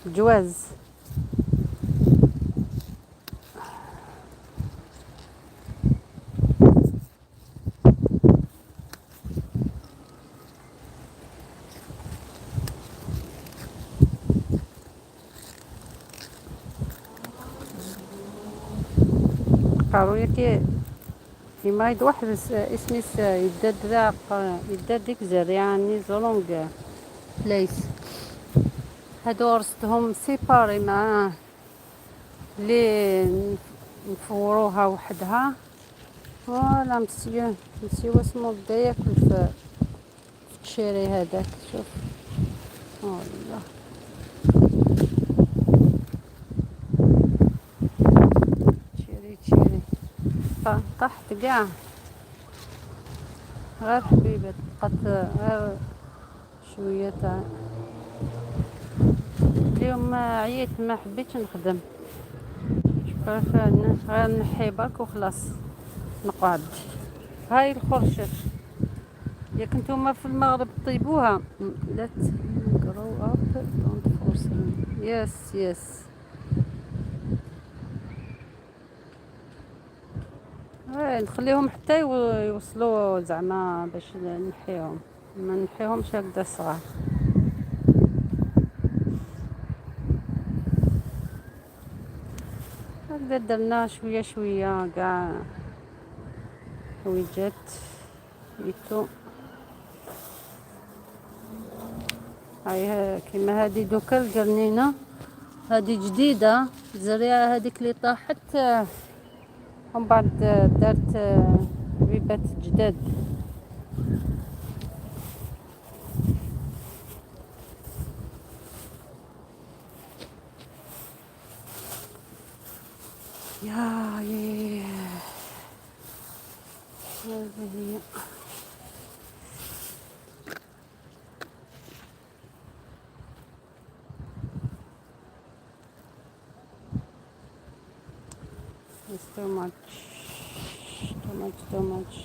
جواز قالوا لي كيما يد واحد اسمي يداد ديك يعني زولونغ بليس هادو رستهم سيباري مع اللي نفوروها وحدها. فوالا مسيو واسمو بدا ياكل في التشيري هذاك. شوف والله تشيري طاحت قاع. غير حبيبة بقات غير شوية تاع اليوم. عييت ما حبيتش نخدم. غير نحي برك وخلاص نقعد. هاي الخرشة ياك نتوما في المغرب طيبوها. لا grow up don't force them. يس نخليهم حتى يوصلوا زعما باش نحيهم. ما نحيهمش هكذا صغار. هكذا درنا شويه شويه كاع حويجات ميتو. هاي كيما هادي دوكا القرنينه هادي جديده الزريعه هذيك اللي طاحت ومن بعد دارت حبيبات جداد. يا هذه هي. It's too much. Too much.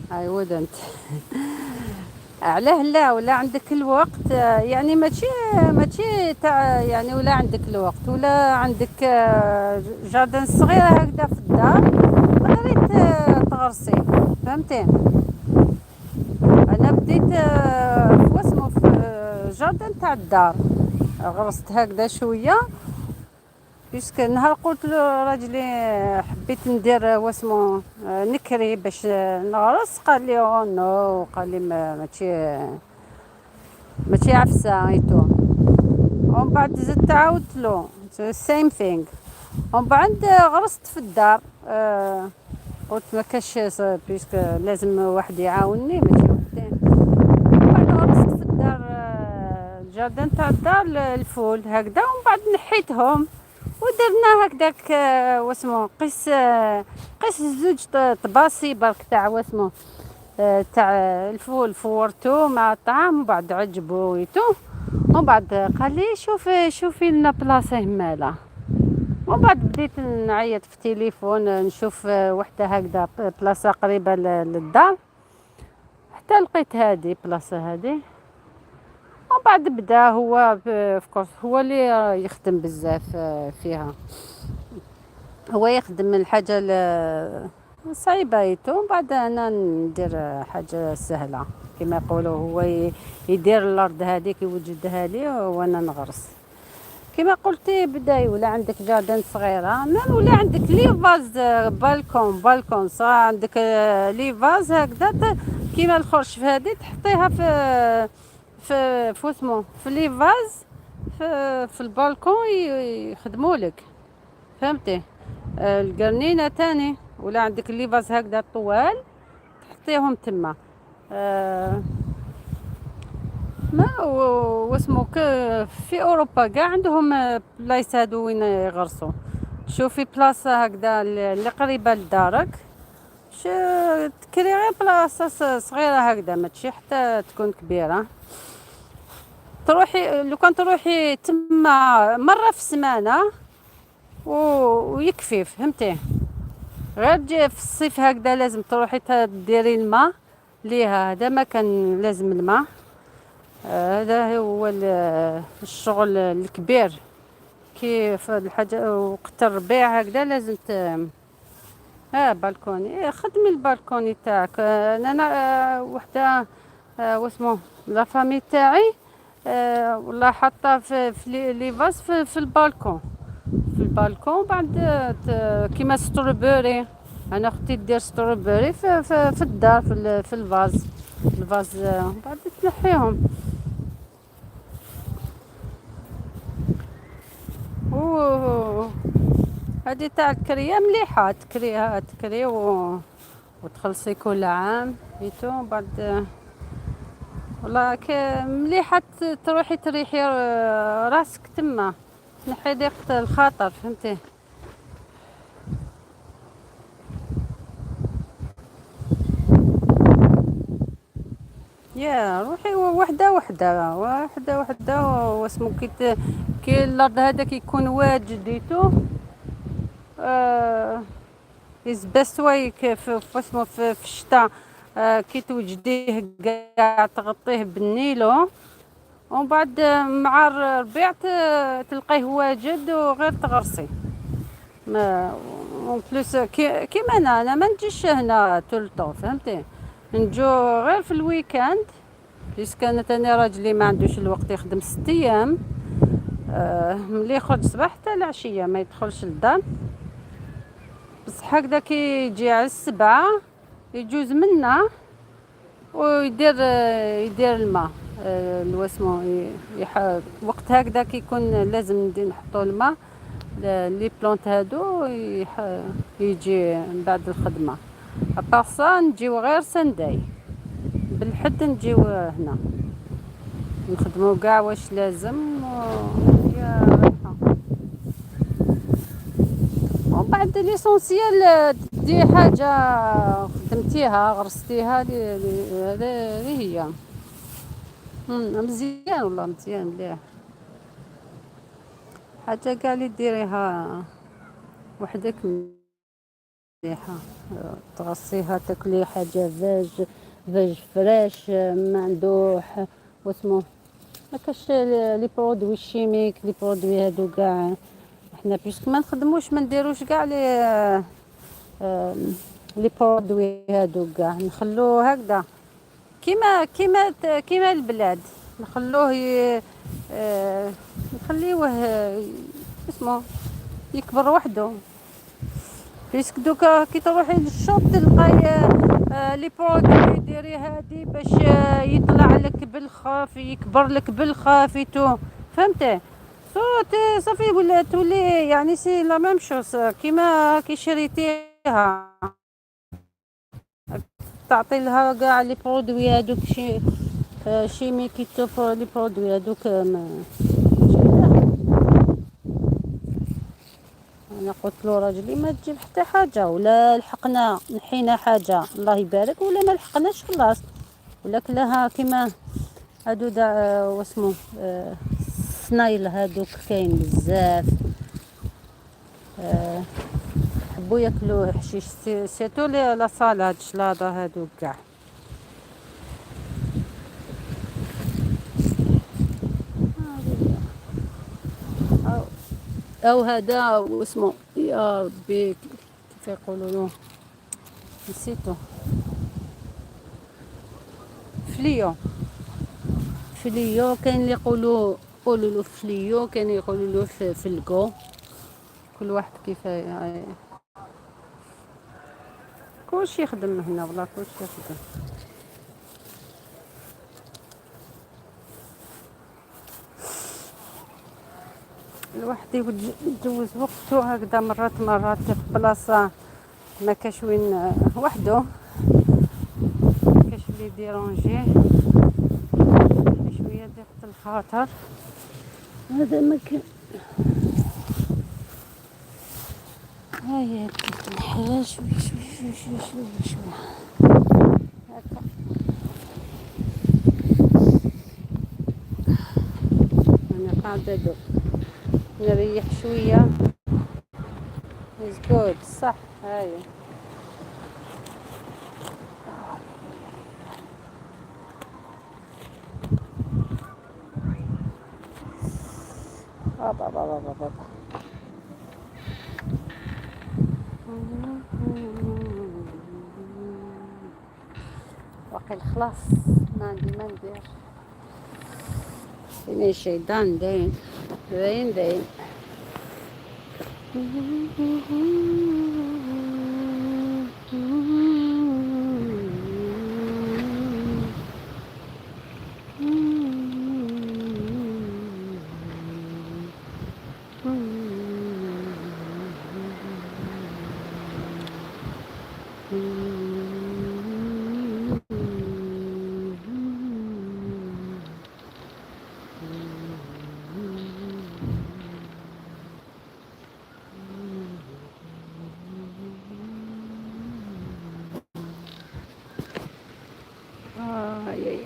I wouldn't. علاه لا ولا عندك الوقت يعني ماشي تاع يعني ولا عندك الوقت ولا عندك جاردن صغيرة هكذا في الدار تقدري تغرسي. فهمتي؟ انا بديت في واسمو في جاردن تاع الدار غرست هكذا شوية. بيسك نهار قلت له راجلي حبيت ندير واسمو نكري باش نغرس قال لي او نو قال لي ماشي عفسه ايتو. ومن بعد زدت عاودت له سيم ثينغ. ومن بعد غرست في الدار قلت ما كاش بيسك لازم واحد يعاونني ماشي وحدي. ومن بعد غرست في الدار الجاردن تاع الدار الفول هكذا. ومن بعد نحيتهم ودرنا هكذاك واسمو قيس زوج طباسي برك تاع واسمو تاع الفول فورتو مع الطعام. وبعد عجبو ويتو. ومن بعد قال لي شوفي لنا بلاصه هماله. ومن بعد بديت نعيط في التليفون نشوف وحده هكذا بلاصه قريبه للدار حتى لقيت هذه بلاصه هذه. ومن بعد بدا هو هو اللي يخدم بزاف فيها. هو يخدم الحاجه صعيبه ايتو. ومن بعد انا ندير حاجه سهله كما يقولوا. هو يدير الارض هذيك يوجدها لي وانا نغرس كما قلتي. بدا ولا عندك جاردن صغيره مام ولا عندك لي فاز بالكون صح. عندك لي فاز هكذا كيما الخرش في هذه تحطيها في اسمه في لي فاز في البالكون يخدموا لك. فهمتي؟ القرنينه تاني ولا عندك لي فاز هكذا طوال تحطيهم تما. ما واسمو في اوروبا كاع عندهم بلايص هادو وين يغرسوا. تشوفي بلاصه هكذا اللي قريبه لدارك تكري غير بلاصه صغيره هكذا ماشي حتى تكون كبيره. تروحي لو كان تروحي تما مره في السمانه ويكفي. فهمتي؟ غير تجي في الصيف هكذا لازم تروحي تديري الماء ليها. هذا ما كان لازم الماء. هذا هو الشغل الكبير كيف الحاجه وقت الربيع هكذا لازم بالكوني. خدمي البالكوني تاعك. انا وحده واسمو لا فامي تاعي والله حاطه في لي فاز في البالكون. في البالكون بعد كيما ستروبري. انا اختي دير ستروبري في الدار في الفاز. الفاز بعد تنحيهم. و هذه تاع الكريه مليحه، تكري وتخلصي كل عام ايتو بعد. والله مليحه تروحي تريحي راسك تما، تنحي ضيق الخاطر، فهمتي. يا روحي وحده وحده وحده وحده واسمو كي الارض هذاك يكون واجد ايتو. آه is best way في اسمه في الشتاء. كي توجديه قاع تغطيه بالنيلو، ومن بعد مع الربيع تلقيه واجد وغير تغرسي. ما بلوس كيما انا ما نجيش هنا طول الطو، فهمتي. نجو غير في الويكاند، بيس كانت انا راجلي ما عندوش الوقت يخدم 6 ايام. ملي يخرج صباح حتى العشيه ما يدخلش للدار. بصح هكذا كي يجي على 7 يجوز منا ويدير الماء. الواسمو وقت هكذا كيكون لازم نحطو الماء لي بلونت هادو يجي من بعد الخدمه. ابارسا نجيو غير سنداي بالحد، نجيو هنا نخدمو كاع واش لازم يا رايحه. ومن بعد ليسونسيال دي حاجه خدمتيها غرستيها هذه هي. مزيان والله، مزيان مليح. حاجه كاع اللي ديريها وحدك مليحه. تغصيها تاكلي حاجه فاج فريش، ما عنده واسمو ما كاش لي برودوي شيميك، لي برودوي هادو كاع. احنا بيسك ما نخدموش ما نديروش كاع لي برودوي هادو كاع، نخلوه هكذا كيما البلاد. نخلوه نخليوه اسمه يكبر وحده. بيسك دوكا كي تروحي للشوب تلقاي لي برودوي ديري هادي باش يطلع لك بالخاف، يكبر لك بالخافيتو، فهمتي. صافي ولا تولي يعني سي لا ميم شوز كيما كي شريتيها تعطي لها كاع لي برودوي هادوك شيميكيتو لي برودوي هادوك. انا قلت له راجلي ما تجيب حتى حاجه، ولا لحقنا نحينا حاجه الله يبارك، ولا ما لحقناش خلاص. ولا كلها كيما هادو دا واسمو سنايل هادوك كاين بزاف. حبوا ياكلوه حشيش سيتو لا صالاد شلاضه هادوك كاع. او هذا واسمه يا ربي كيف يقولوا له، نسيتو. فليو. فليو كاين اللي يقولوا له فليو، كاين يقولوا له فلقو. كل واحد كيف كلشي يخدم هنا والله، كلشي يخدم. الواحد يجوز وقته هكذا مرات في بلاصه ما كاش وين وحده، كاش اللي ديرونجيه شويه ضيق الخاطر. هذا مكان هاي الحياة شوي هكا. انا قاعده نريح شويه is good صح. هاي بابا بابا بابا باقي خلاص ما عندي ما ندير. Yine şeyden değil. Rain değil. Ay, ay, ay.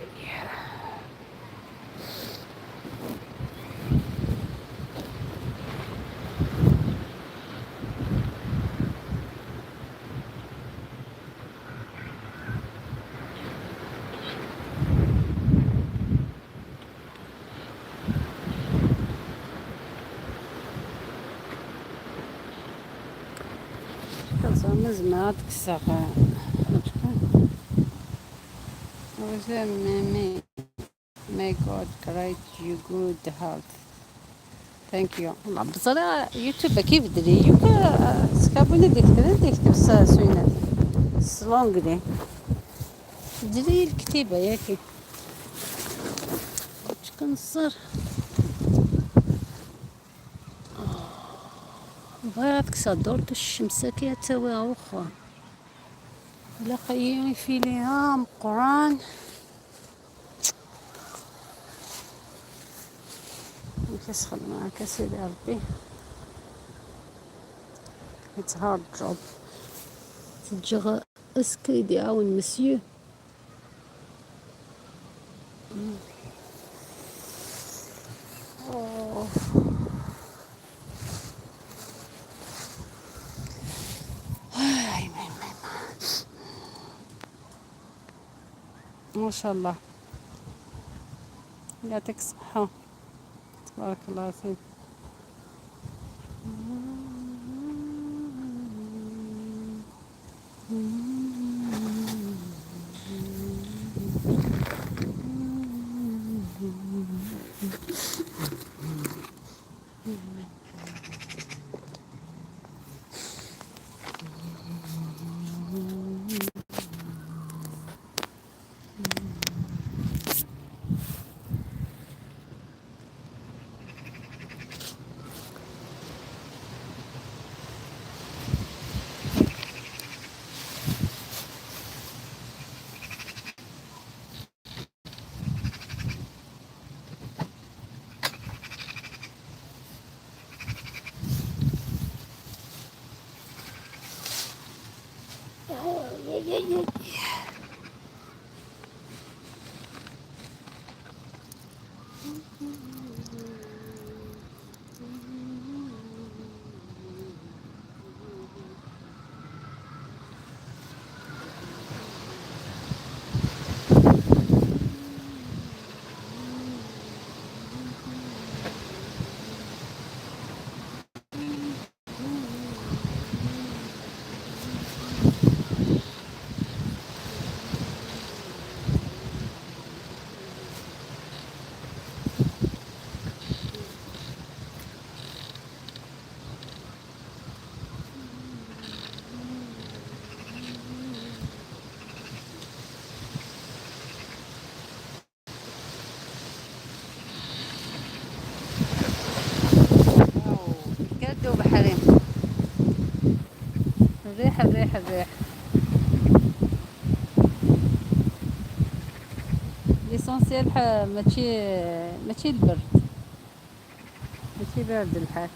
Kazamız mı artık sağa? May God grant you good health. Thank you. والله بصراحة يوتيوب كيف دري يوكا سكابوني ديكتر سوينا سلونج دي دري الكتيبة ياكي شكون الصر بغيت كسا دورت الشمسة كي تسوي أخرى لا خيي في ليها قرآن كيسخن معاك سيدي ربي. It's hard job. تجغى اسكيد يعاون مسيو. ما شاء الله يعطيك الصحة تبارك الله فيك. قدو بحرين الريح الريح الريح ليسونسيال ماشي البرد ماشي بارد الحال.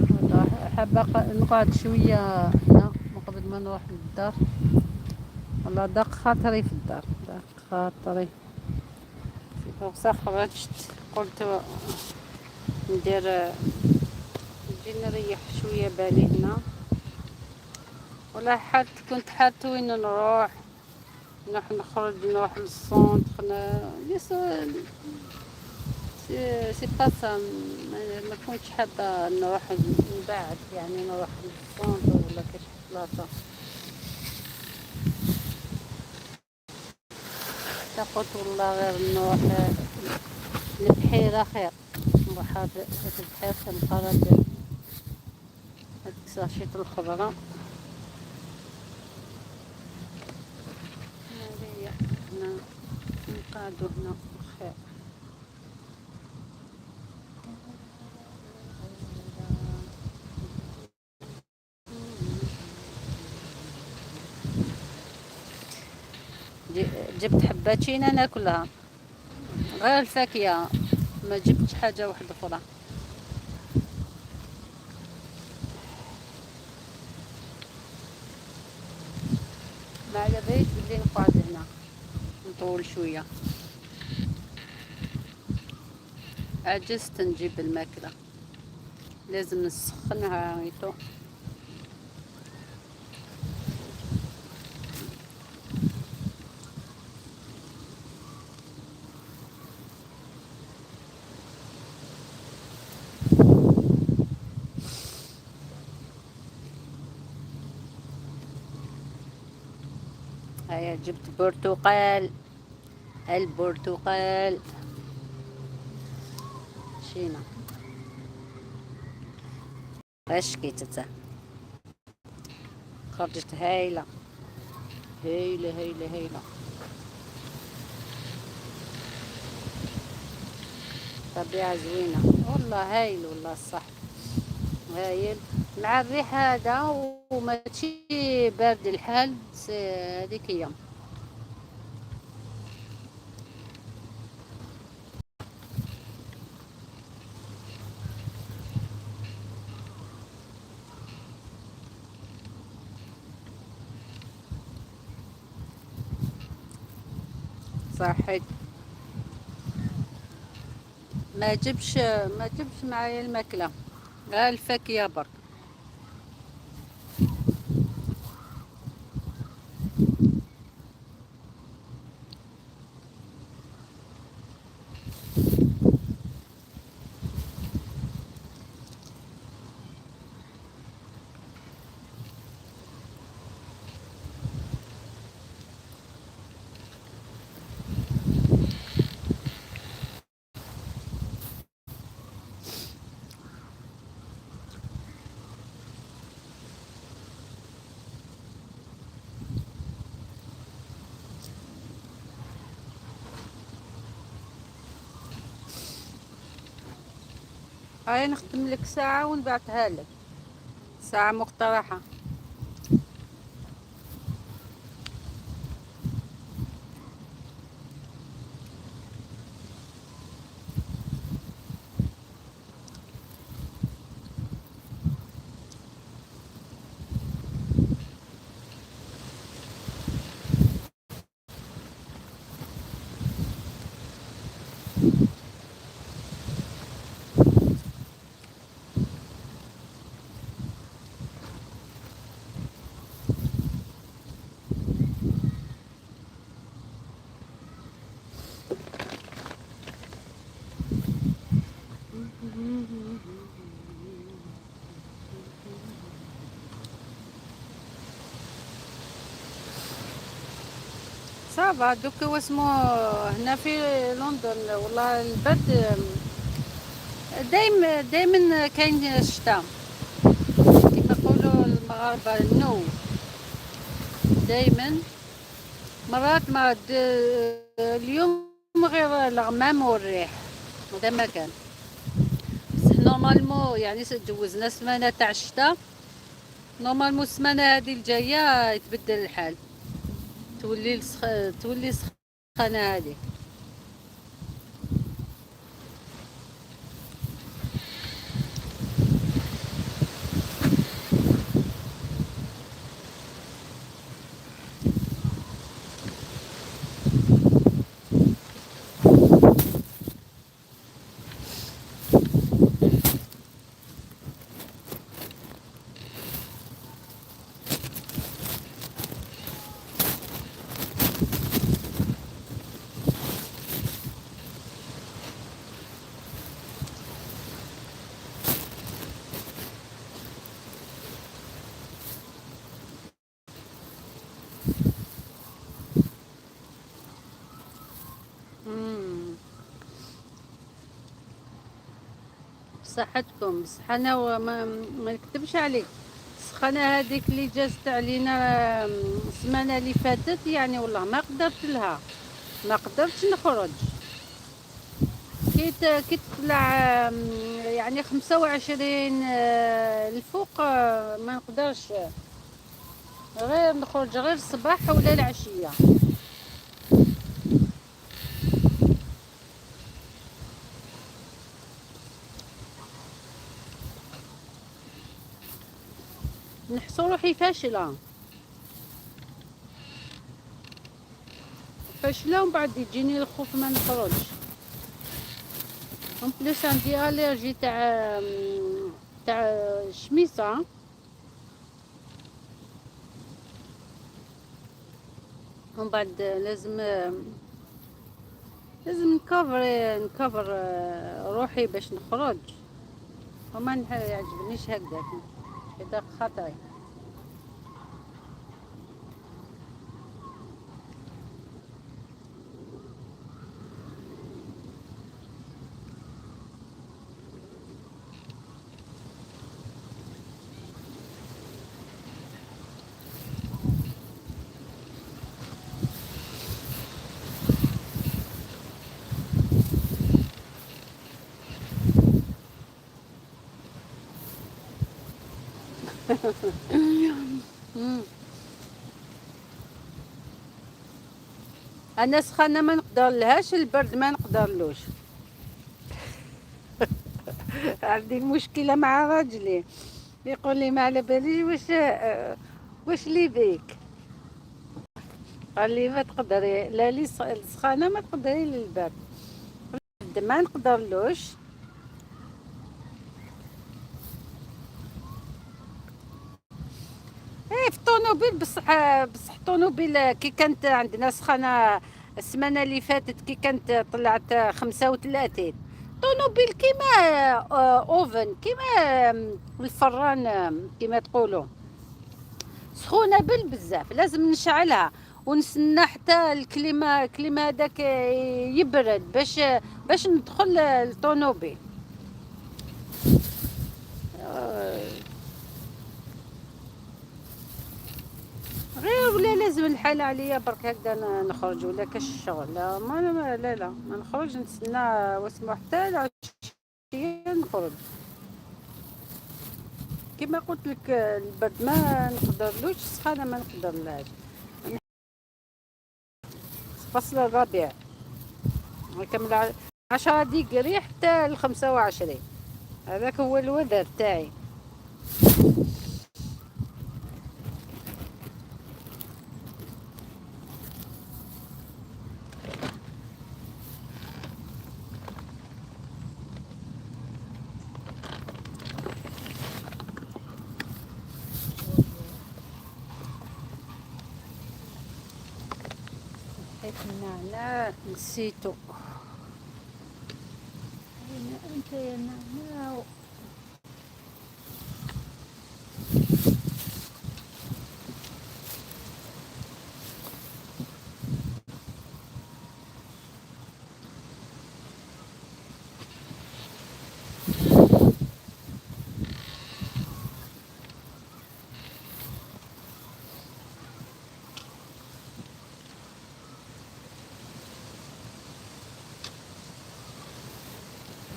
والله حابة نقعد شوية هنا من قبل ما نروح للدار. والله ضاق خاطري في الدار ضاق خاطري وصا خرجت قلت ندير نجي نريح شوية بالي هنا. ولا كنت حالت وين نروح نخرج نروح للسونتر سي با سا ما كنتش حابة نروح نبعد يعني نروح للسونتر ولا كاش بلاصة. تقول والله غير نروح البحيرة خير، نروح هاد البحيرة تلقى هاد الساشيط الخضرا هادي. هنا نقعدو هنا خير. جبت حباتشينة ناكلها غير الفاكهة، ما جبتش حاجة واحدة أخرى. ما على باليش بلي نقعد هنا نطول شوية، عجزت نجيب الماكلة، لازم نسخنها هايتو. هيا جبت برتقال، البرتقال شينا اش كيتتا خرجت هايلة هايلة هايلة هايلة، طبيعة زوينة والله، هايل والله صح، هايل مع الريح هذا وماشي بارد الحال، هذيك هي. صحيت، ما جبش معايا الماكلة، غير الفاكهة برك. هاي نخدم لك ساعة ونبعتها لك، ساعة مقترحة. صعبة دوك واسمو هنا في لندن والله البرد دايما كاين الشتاء، كيما يقولوا المغاربة النو دايما، مرات اليوم غير الغمام والريح، هذا ما كان. بصح نورمالمون يعني دوزنا سمانة تاع الشتاء، نورمالمون السمانة هذه الجاية يتبدل الحال، تولي سخانة هذه. بصحتكم. بصح انا ما نكتبش عليك، السخانه هذيك اللي جازت علينا السمانه اللي فاتت، يعني والله ما قدرت لها، ما قدرتش نخرج. كي تطلع يعني 25 الفوق، ما نقدرش غير نخرج غير الصباح ولا العشيه. نحسو روحي فاشله، فاشله، ومن بعد يجيني الخوف ما نخرج. اون بليس عندي اليرجي تاع الشميسه. ومن بعد لازم نكفر روحي باش نخرج، وما يعجبنيش هكذاك، هذا خطري. مم. انا سخانه ما نقدر لهاش، البرد ما نقدرلوش. عندي مشكله مع راجلي، يقول لي ما على بالي واش لي بيك. قال لي ما تقدري لا لي السخانه، ما تقدري للبرد ما نقدرلوش. ايه في الطوموبيل، بصح الطوموبيل كي كانت عندنا سخانه السمانه اللي فاتت، كي كانت طلعت 35 طوموبيل كيما اوفن، كيما الفران، كيما تقولوا سخونه بزاف، لازم نشعلها ونستنى حتى الكليما هذاك يبرد باش ندخل الطوموبيل. غير ولا لازم الحال عليا برك هكذا نخرج، ولا كاش الشغل، لا لا ما نخرج، نتسنى واسمو حتى العشية نخرج. كما قلت لك البرد ما نقدرلوش، السخانة ما نقدرلهاش. فصل الربيع نكمل 10 ديجري حتى ل25، هذاك هو الوذر تاعي. النعناع نسيتو، أين أنت يا نعناع؟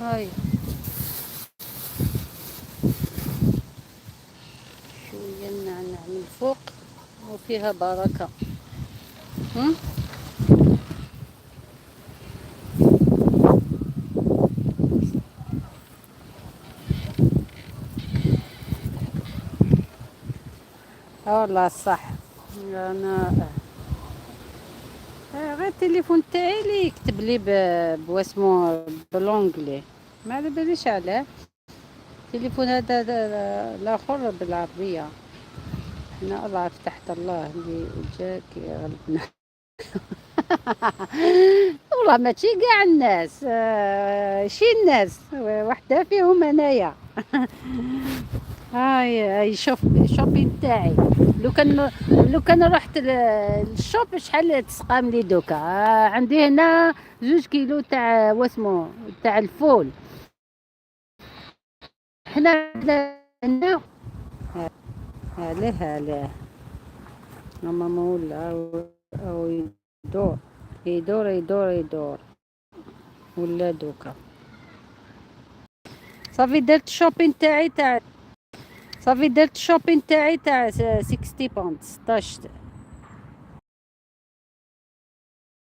هاي شوية النعناع من فوق وفيها بركة. هم؟ والله صح. انا غير التليفون تاعي اللي يكتب لي بواسمو بالونجلي، ما على باليش علاه. التليفون هذا الاخر بالعربيه. احنا الله فتحت الله اللي جاك يغلبنا. والله ماشي كاع الناس، شي الناس وحده فيهم انايا. هاي شوبين تاعي. لو كان رحت للشوب شحال تسقام لي دوكا، عندي هنا 2 كيلو تاع واسمو تاع الفول. حنا هنا عليه ماما مولا أو يدور يدور ولا دوكا صافي درت شوبين تاعي صافي درت شوبين تاع 60 بوند 16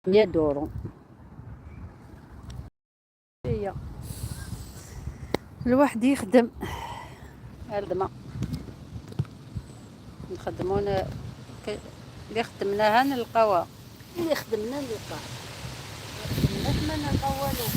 100 دورو. هي الواحد يخدم الخدمة نخدمون اللي خدمناها نلقاوها اللي خدمنا نلقاها ما نلقاو والو.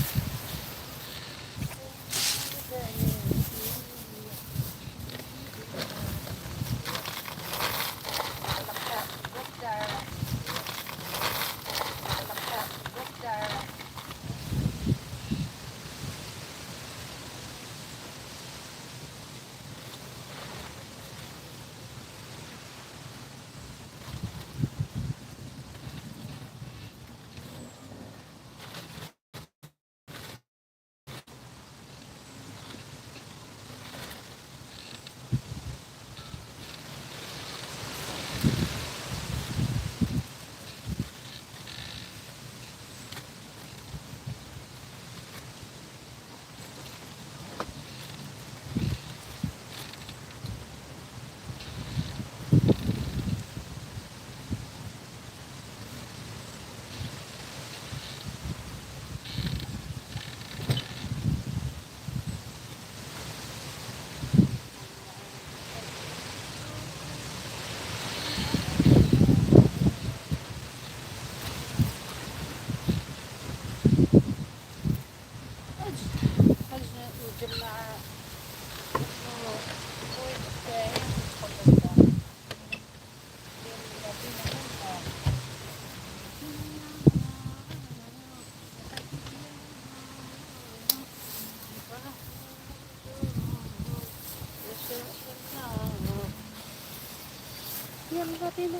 يلا بينا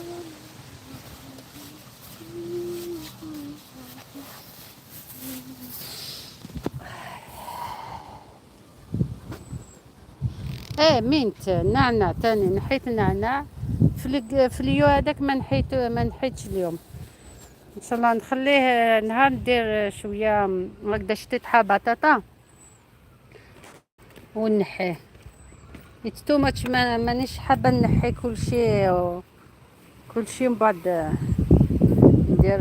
مينت نعناع تاني نحيت نعناع في اليو هذاك ما نحيتش اليوم ان شاء الله نخليه نهار ندير شويه هكذا شطيطها بطاطا ونحيه تو ماتش مانيش حابه نحي كل شيء من بعد ندير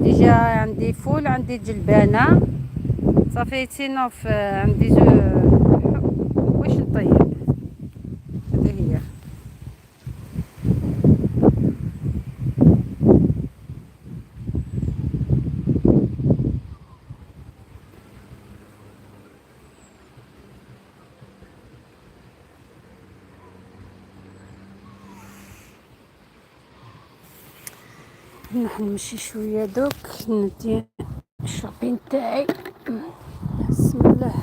ديجا عندي فول عندي جلبانه صافي تينوف عندي واش نطيب هذه هي نمشي شويه دوك ندي الشوبين تاعي بسم الله.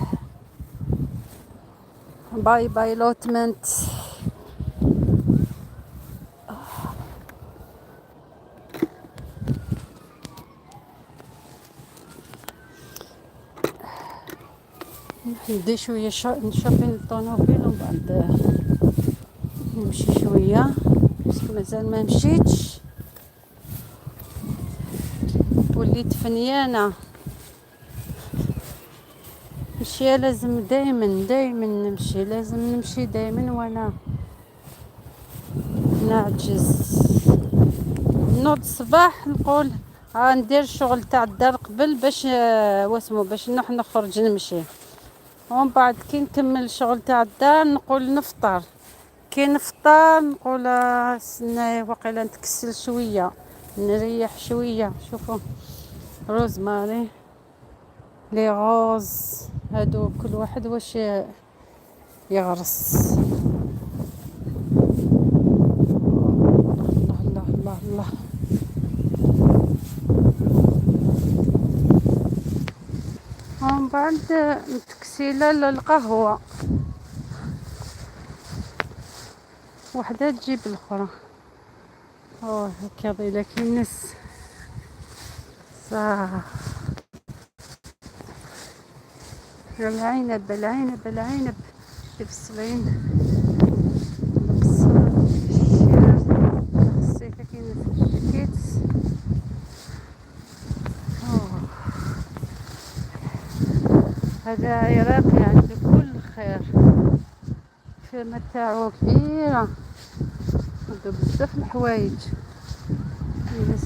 باي باي لوتمنت. ندي شويه نشوبين الطوموبيل ومن بعد نمشي شويه باسكو مازال ما مشيتش وليت فنيانه مشي لازم دايما نمشي لازم نمشي دايما وانا نعجز نوض الصباح نقول ندير الشغل تاع الدار قبل باش واسمو باش نروح نخرج نمشي ومن بعد كي نكمل الشغل تاع الدار نقول نفطر كي نفطر نقول استنى واقيلا نتكسل شويه نريح شويه. شوفوا روزماري لي غوز هادو كل واحد واش يغرس. الله الله الله ومن بعد متكسيله للقهوه وحده تجيب الاخرى هكا ضيله كي الناس صح. العنب تفصلين بقصر الشير الصيفة كاين الجاكيتس. هذا عراقي عنده كل خير، الفيرما تاعو كبيرة، عنده بزاف الحوايج. الناس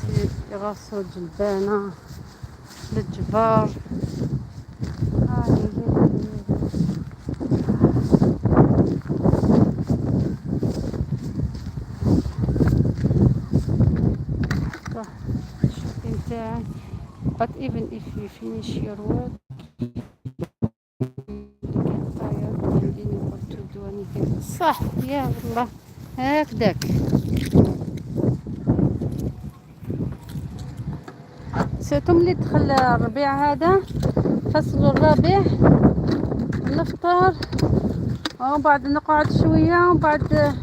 يغرسو الجلبانة للجبار. الشوبين تاعي. But even if you finish your work, you get tired and unable to do anything. صح يا والله هكذاك. سيتو ملي دخل الربيع هذا، فصل الربيع، نفطر ومن بعد نقعد شوية ومن بعد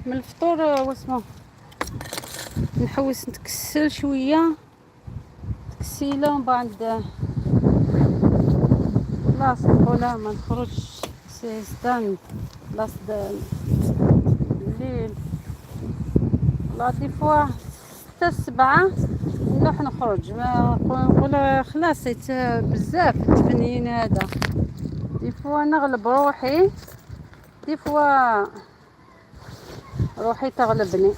من الفطور واسمه نحوس نتكسل شوية تكسيلة ومن بعد خلاص نقولها ما نخرجش سيستان خلاص الليل. لا دي فوا 6 7 نروح نخرج، ما نقول خلاص بزاف التفنين هذا. دي فوا نغلب روحي، دي فوا روحي تغلبني.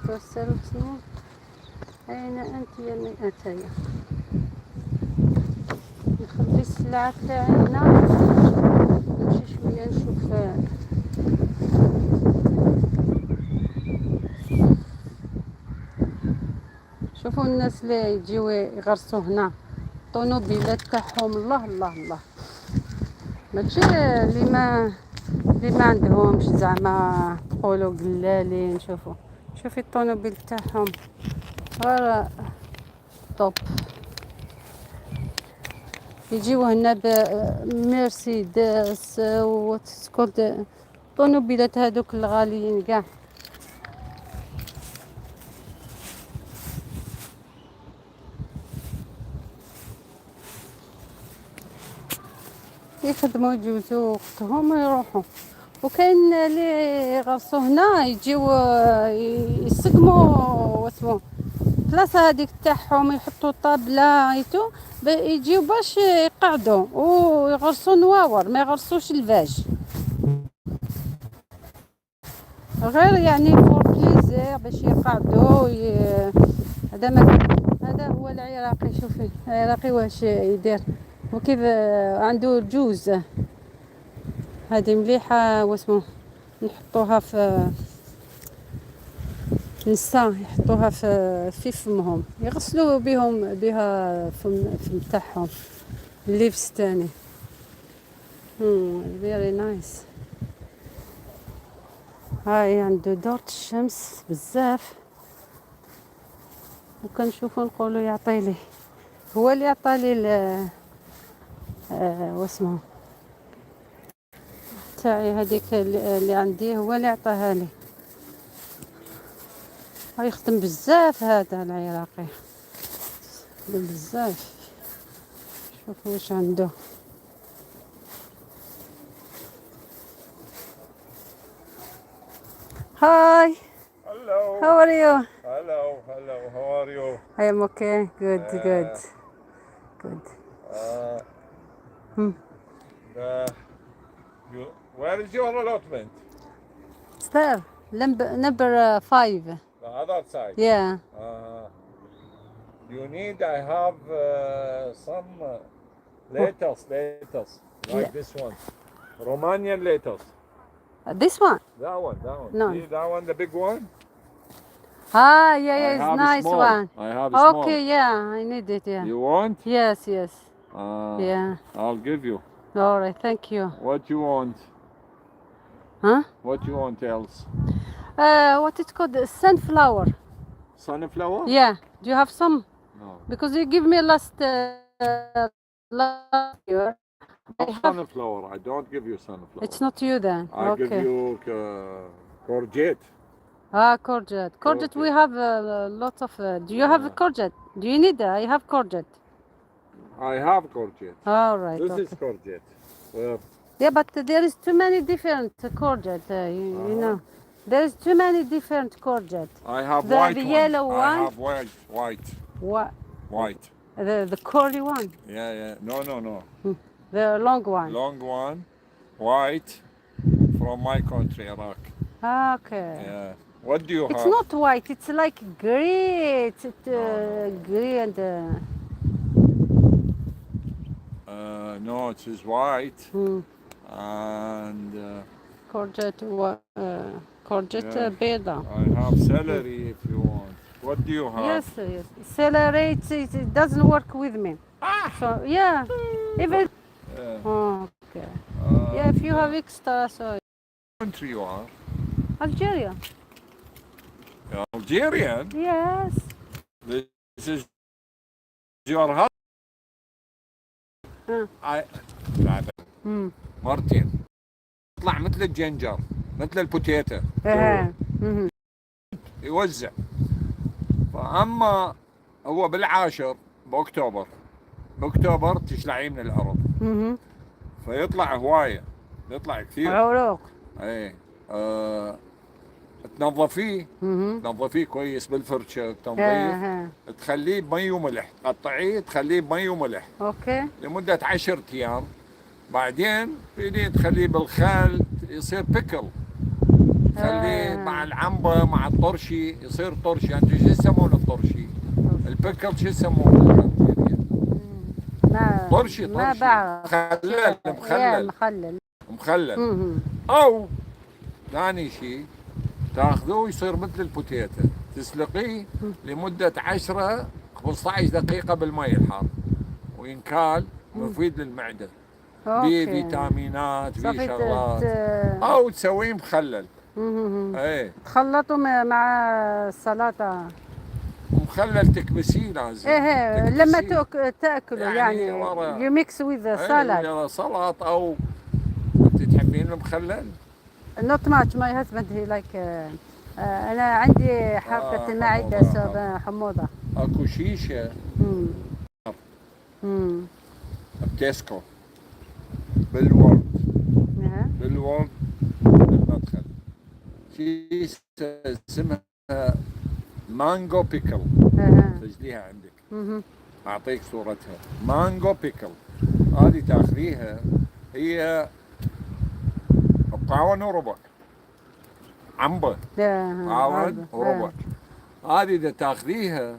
توصلتني أين أنت يا مئتي؟ نخلي السلعة تاعي هنا، نمشي شوية نشوف. شوفوا الناس اللي يجيو يغرسوا هنا الطونوبيلات تاعهم. الله الله الله، ماشي اللي ما عندهمش زعما تقولوا قلالين. شوفي الطونوبيل تاعهم غير طوب. يجيو هنا بمرسيدس وتسكوت الطونوبيلات هذوك الغاليين كاع. يخدموا يجوزوا وقتهم ويروحوا. وكاين اللي يغرسوا هنا يجيو يسقموا واسمو البلاصه هذيك تاعهم، يحطوا طابله ايتو يجيو باش يقعدوا ويغرسوا نواور، ما يغرسوش الفاج غير يعني فور بليزير باش يقعدوا. هذا هو العراقي. شوفي العراقي واش يدير وكيف عنده الجوز. هذه مليحه واسمو نحطوها في نسا، يحطوها في فمهم، يغسلوا بها فم تاعهم. اللبس تاني فيري نايس. هاي عنده دورة الشمس بزاف، وكنشوفو نقولو يعطيلي، هو اللي عطالي واسمه تاعي هذيك اللي عندي، هو اللي عطاها لي. يخدم بزاف هذا العراقي بزاف. شوفوا واش عنده. Hi. Hello. How are you? Hello. How are you? I am okay. Good. Where is your allotment? It's there. Number 5. The other side. Yeah. You need. I have some lettuce, like Yeah. this one, Romanian lettuce. This one? That one. No. See that one, the big one. Yeah, I it's have nice small. one. I have small. Okay, yeah, I need it, yeah. You want? Yes. Yeah. I'll give you. All right, thank you. What you want? Huh? What you want else? What it's called? Sunflower. Sunflower? Yeah. Do you have some? No. Because you give me last year. Sunflower. I don't give you sunflower. It's not you then. I okay. give you courgette. courgette. Courgette, we have a lot of. Do you have a courgette? Do you need? I have courgette. I have courgette. All right. This Okay. is courgette. Well, Yeah, but there is too many different courgette. You know, there is too many different courgette. I have The white yellow one. one? I have white. What? White. The curly one. Yeah. No. The long one. Long one, white, from my country, Iraq. Okay. Yeah. What do you It's have? not white. It's like gray. It's gray and. No, it is white. Hmm. And Courgette. Courgette Yeah. بيضة. I have celery if you want. What do you have? Yes. Celery. It doesn't work with me. So yeah. Even. Yeah. Okay. Yeah. If you have extra, so Country you are? Algeria. You're Algerian. Yes. This is your husband. لا Hmm. مرتين يطلع مثل الجنجر مثل البوتيتو Mhm. يوزع. فأما هو بالعاشر بأكتوبر تشلعيه من الأرض Mhm. فيطلع هواية، يطلع كثير. عروق. ايه تنظفيه Mhm. تنظفيه كويس بالفرشة تنظيف، تخليه بمي وملح، تقطعيه تخليه بمي وملح اوكي. لمدة 10 أيام. بعدين تخليه بالخل يصير بيكل، تخليه مع العنبة مع الطرشي يصير طرشي. انتوا شو يسمونه الطرشي؟ البيكل شو يسمونه؟ طرشي ما بعرف. مخلل. او ثاني شيء تاخذوه يصير مثل البوتيتو، تسلقيه لمدة 10-15 دقيقة بالمي الحار وينكال، مفيد للمعدة، فيه فيتامينات، فيه شغلات. او تسويه مخلل. ايه تخلطوا مع السلطة. مخلل تكبسيه لازم. ايه لما تاكلوا يعني you mix with the salad. سلطة او انت تحبين المخلل؟ Not much. My husband he like أنا عندي حرقة معدة حموضة. أكو شيشة بتسكو بالورد بالمدخل، شيشة اسمها مانجو بيكل. سجليها عندك. أعطيك صورتها. مانجو بيكل هذه تاخذيها، هي بقاون وربع، عنبة بقاون وربع. هذه إذا تاخذيها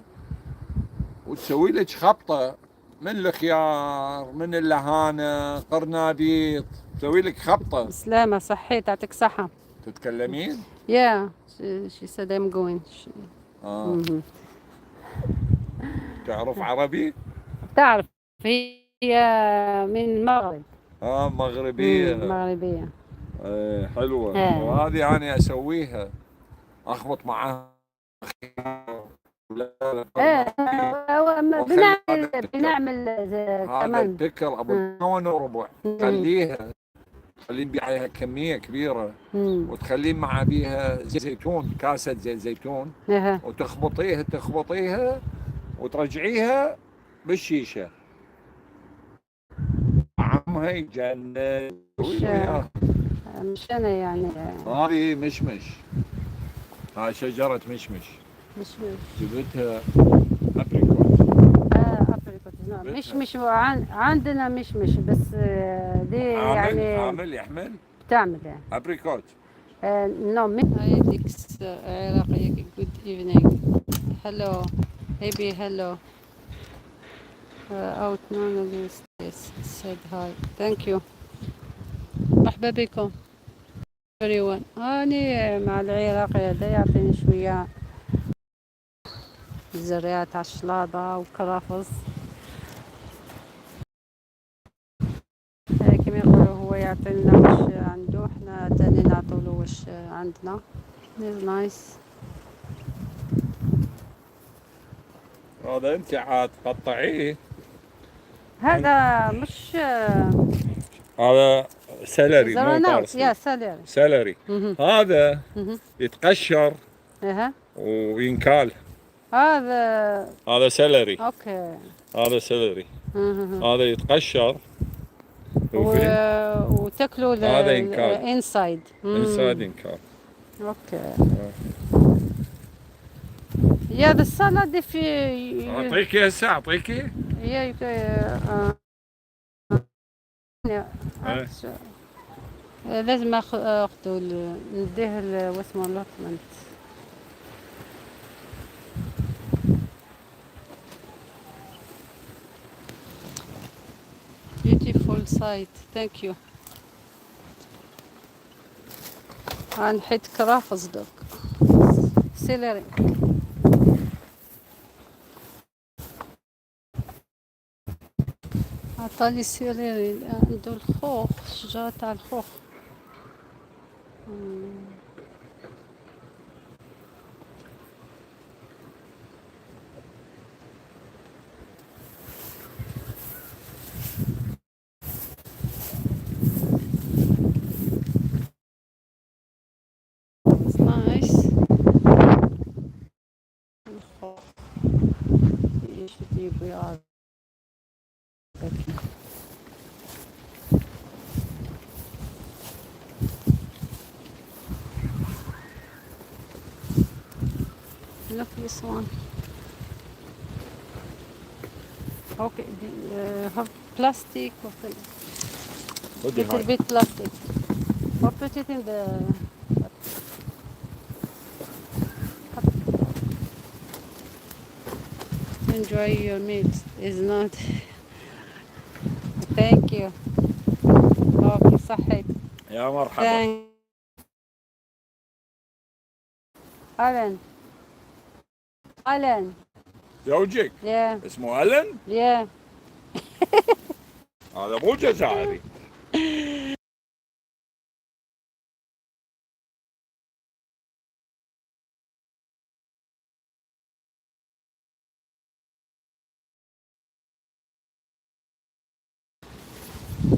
وتسوي لك خبطة من الخيار من اللهانة قرناديط، تسوي لك خبطة. سلامة صحيت يعطيك صحة. تتكلمين؟ Yeah, she said I'm going. تعرف عربي؟ تعرف هي من المغرب. مغربية. مغربية. حلوة. وهذه أنا أسويها أخبط معها بنعمل هذا البيكل أبو البقاون وربع، تخليه بيها كمية كبيرة وتخليه مع بيها زيتون، كاسة زيت زيتون، وتخبطيها وترجعيها بالشيشة. طعمها يجنن. مش أنا يعني. هذه مشمش، هاي شجرة مشمش. جبتها أبريكوت. أبريكوت. مش عندنا مشمش بس دي يعني يحمل بتعمل يعني. أبريكوت. No. Hi Dix, Iraqi. Good evening. Hello. Baby, hello. Out none of this said hi. Thank you. مرحبا بكم. everyone. أنا مع العراقي هذا يعطيني شوية زريعات عشلاضة وكرافس كما يقولوا، هو يعطينا واش عنده، احنا تاني نعطولو واش عندنا. It's nice. هذا انت عاد تقطعيه. هذا مش هذا سلري مو زرناوت. بارسلي. يا سلري. هذا يتقشر اها وينكال. هذا هذا سلري. اوكي. هذا سلري. مهم. هذا يتقشر وفي وتاكلوا هذا ينكال. انسايد. انسايد ينكال. اوكي. Yeah, the salad if you اعطيكي هسه اعطيكي. yeah you yeah. إيه. لازم اخذه نديه واسمه اللوتمنت. Beautiful site, thank you. هنحط كرافس دوك سيلري. عطالي سيلري عنده الخوخ، شجرة تاع الخوخ. It's nice. الخوخ ايش تجيبوا يا look this one. Okay, have plastic or little bit plastic or put it in the enjoy your meals is not. Thank you. Okay, صحيت. يا مرحبا. Alan. Alan. زوجك Yeah. اسمه ألن؟ Yeah. هذا مو جزائري.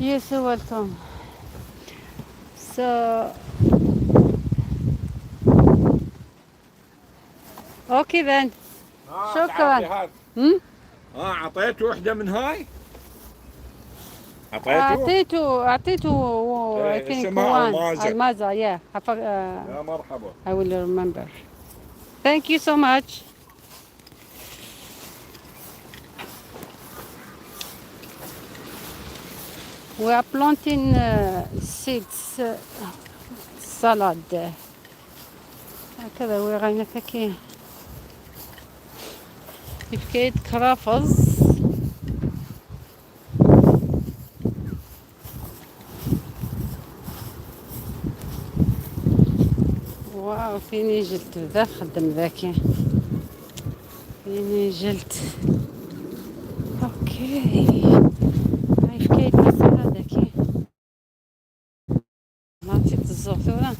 Yes, you're welcome. So, okay then. شكرا. اعطيته وحده من هاي. اعطيته. I think اسمها one. Almaza, yeah. يا مرحبا. I will remember. Thank you so much. We are planting seeds salad. هكذا وغاينا كاكين. كيف كرافز. واو فيني جلت ذا خدم ذاكي. فيني جلت. اوكي. هاي فكيت مسألة ذاكي. ما نسيت الزغثورة.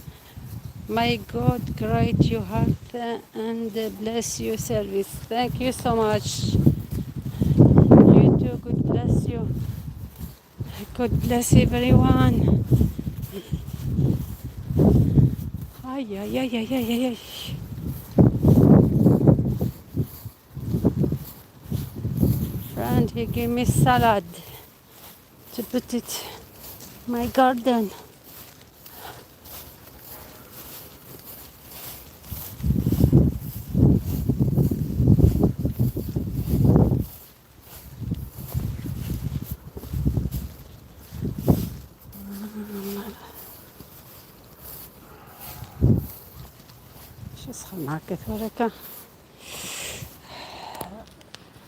My God, great you heart and bless you service. Thank you so much. You too, God bless you. God bless everyone. Ay, ay, ay, ay, ay, ay, ay. Friend, he gave me salad to put it in my garden.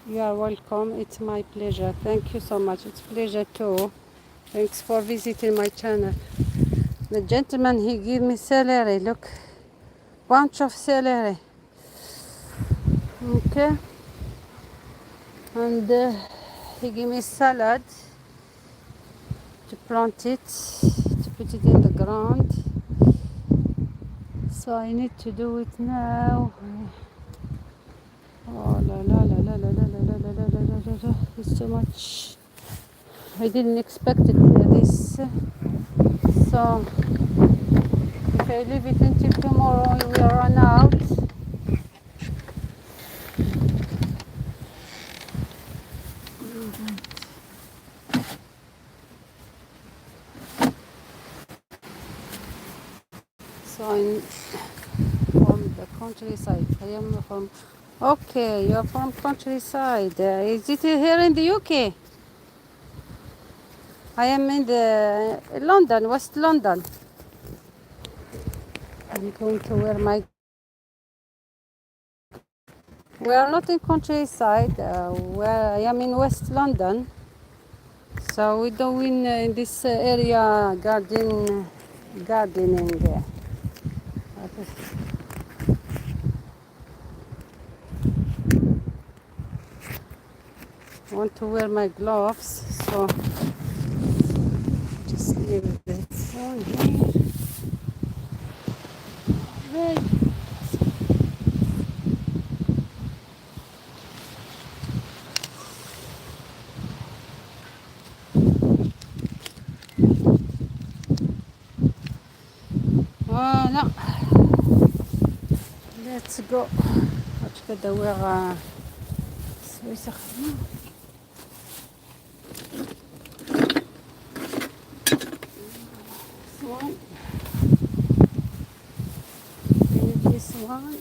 You are welcome. It's my pleasure. Thank you so much. It's pleasure too. Thanks for visiting my channel. The gentleman, he gave me celery. Look, bunch of celery. Okay, and he gave me salad to plant it, to put it in the ground. So I need to do it now. Oh la la la la la la la la la la la la la. It's too much. I didn't expect it this. So if I leave it until tomorrow, it will run out. So I'm from the countryside. I am from. Okay, you're from countryside. Is it here in the UK? I am in the London, West London. I'm going to wear my. We are not in countryside. Where I am in West London. So we do in this area gardening. I want to wear my gloves, so just leave the phone here. Hey. Voilà. Let's go. واش كدور سويسة خدمة. One. This one.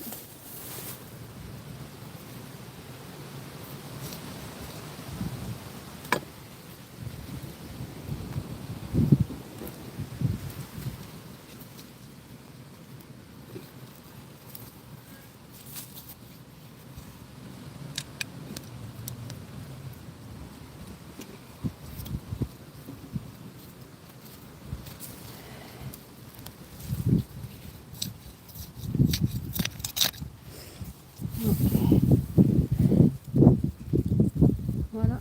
Voilà.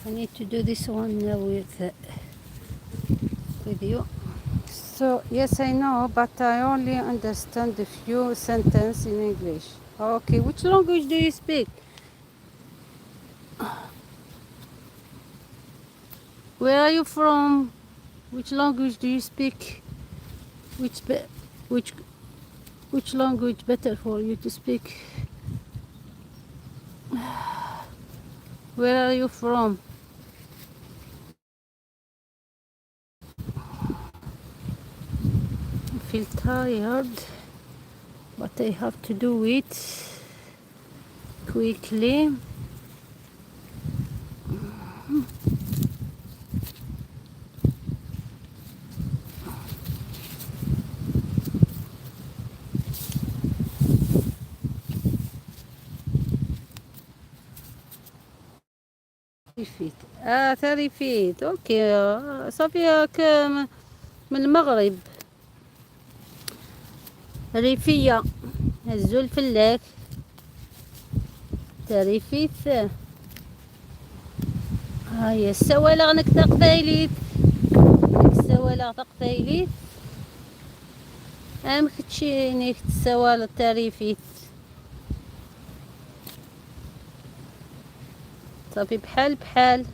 I need to do this one now with you. So yes, I know, but I only understand a few sentences in English. Okay, which language do you speak? Where are you from? Which language do you speak? Which which which language better for you to speak? Where are you from? I feel tired, but I have to do it quickly. feet. 30 feet. اوكي صافي من المغرب. ريفية هزو الفلاك 30 feet. هاي السوالة غنك تقبايليت السوالة تقبايليت كتشي نيك السوالة 30 feet. صافي بحال بحال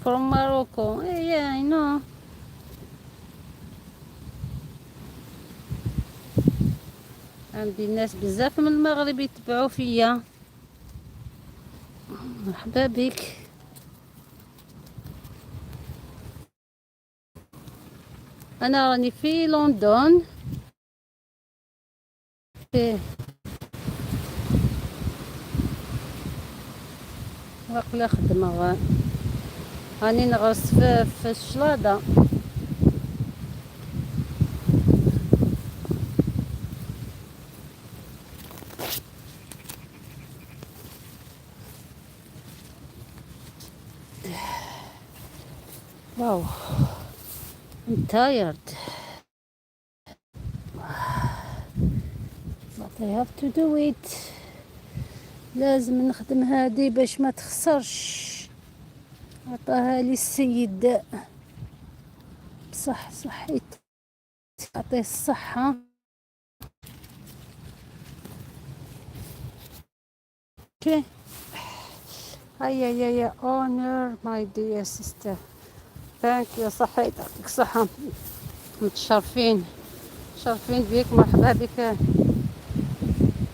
from Morocco. Yeah, I know. عندي ناس بزاف من المغرب يتبعوا فيا. مرحبا بك. انا راني في لندن. واقيلا خدمة راني نغرس في الشلاضة. Wow, I'm tired, but I have to do it. لازم نخدم هادي باش ما تخسرش. عطاها لي السيد بصح صحيت، يعطيه الصحة. Okay. هيا honor my dear sister. ثانك يو. صحيت يعطيك الصحة. متشرفين بك. مرحبا بك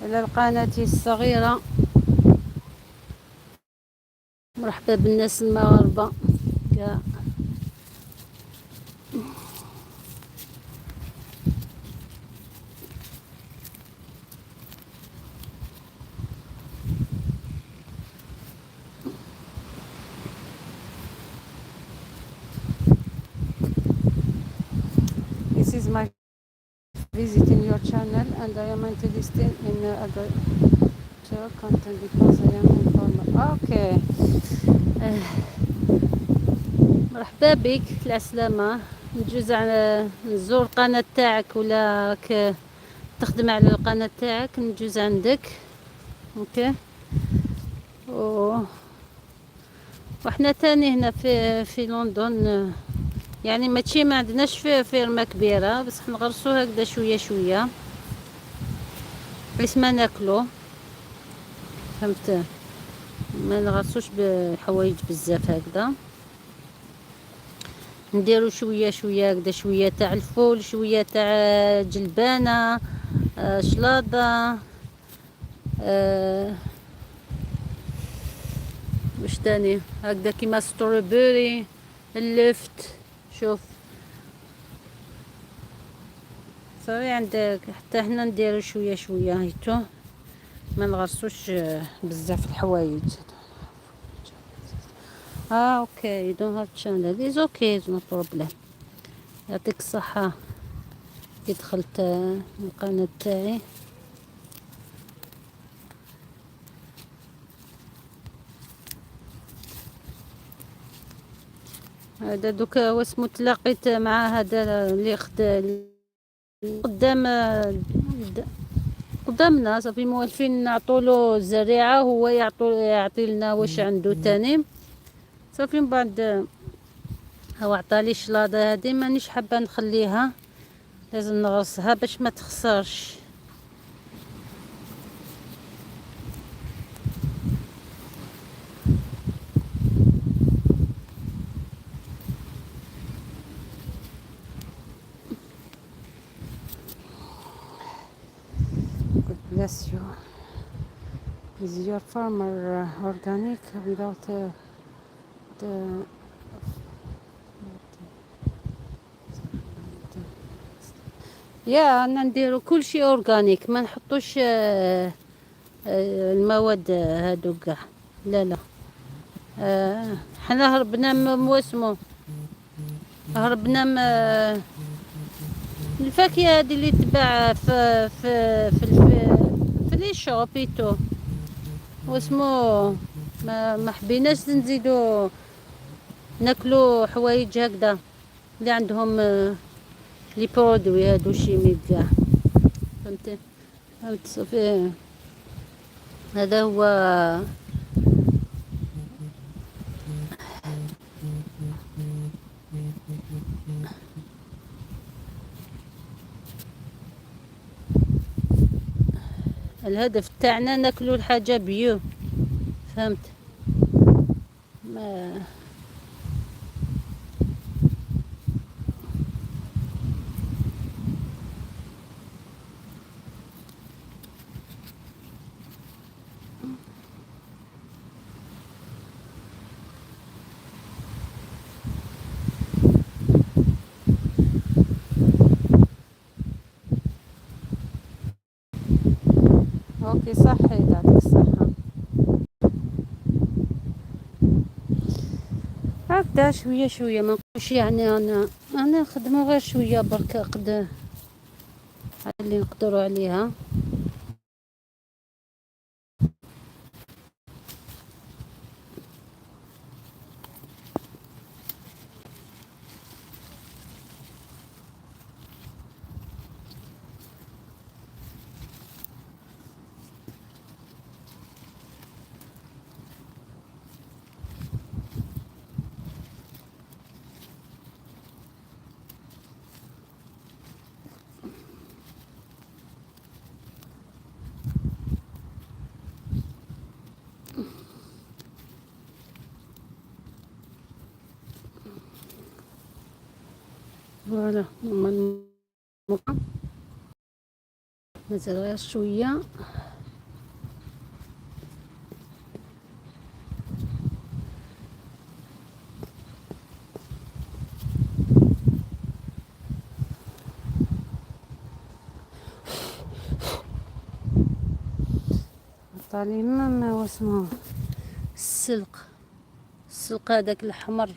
إلى القناة الصغيرة. مرحبا بالناس المغاربة كاع. This is my visiting your channel and I am interested in other content because I am informed. Okay. مرحبا بك العسلامة. نجوز على نزور القناة تاعك ولا راك تخدم على القناة تاعك نجوز عندك. اوكي. وحنا تاني هنا في لندن، يعني ماشي ما عندناش في فيرما كبيرة بس نغرسو هكذا شوية شوية بس ما ناكلو، فهمت؟ ما نغرسوش بحوايج بزاف هكذا، نديرو شوية شوية هكذا، شوية تاع الفول، شوية تاع جلبانة، شلاضة، واش تاني هكذا كيما ستروبيري، اللفت. شوف صافي عندك، حتى حنا نديرو شوية شوية هيتو، ما نغرسوش بزاف الحوايج. اوكي you don't have channel is okay no problem. يعطيك الصحة كي دخلت القناة تاعي. هذا دوكا هو اسمو، تلاقيت مع هذا اللي قدامنا صافي موالفين نعطولو الزريعة، هو يعطي لنا واش عنده تاني صافي. من بعد هو عطالي الشلاضة هذه مانيش حابة نخليها، لازم نغرسها باش ما تخسرش. God bless you. Is your farmer organic without the يا أنا نديرو كل شيء أورغانيك، ما نحطوش المواد هادو كاع، لا لا. حنا هربنا موسمو، هربنا الفاكهة هادي اللي تباع في لي شوبيتو واسمو، ما حبيناش نزيدو ناكلو حوايج هكذا اللي عندهم لي برودوي هادو شيميك كاع، فهمت صافي. هذا هو الهدف تاعنا، ناكلو الحاجة بيو، فهمت؟ ما اوكي صحي، يعطيك الصحة. هكذا شوية شوية، ما نقولش يعني انا نخدمو غير شوية برك قد اللي نقدروا عليها. فوالا مازال غير شوية. طالي ما هو اسمه السلق، السلق هذاك الأحمر.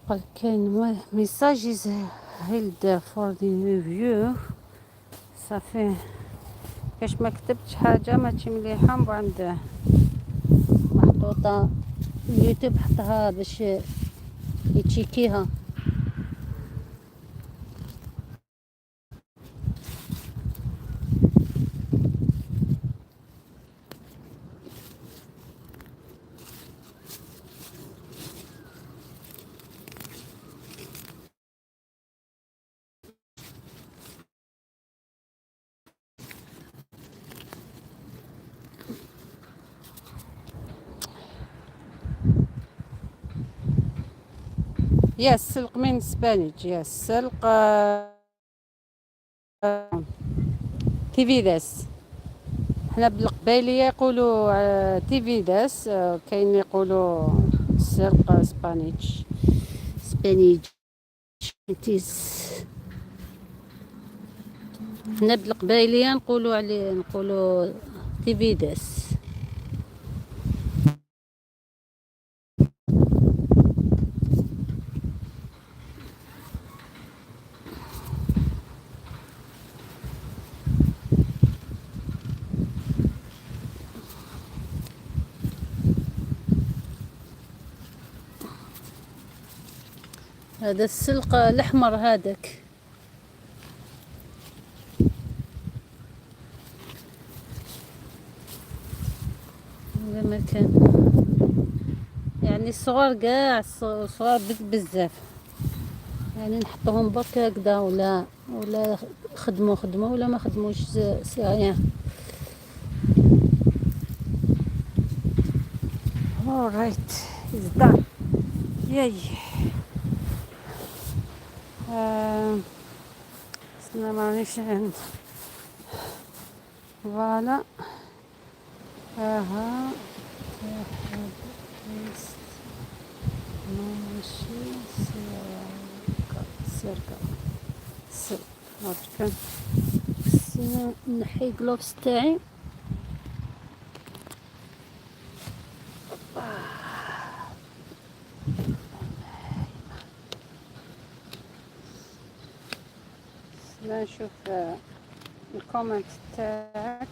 قال كاين ميساجز هيلد فور ذا ريفيو. صافي كاش ما كتبتش حاجه ماشي مليحه من بعد محطوطه اليوتيوب حطها باش يتشيكيها. يس سلق من سبانيش. يس سلق تيفيداس. حنا بالقبايليه يقولوا تيفيداس. كاين يقولوا سلق سبانيش. تيس. حنا بالقبايليه نقولوا عليه نقولوا تيفيداس. هذا السلق الاحمر هذاك. هذا ما كان يعني الصغار كاع صغار بزاف، يعني نحطوهم برك هكذا ولا خدموا ولا ما خدموش سي غيان. alright is done. ياي سنا مانيش عند فوالا. ها ماشي سيركا كان نحي جلوفز تاعي. نشوف الكومنت تاعك.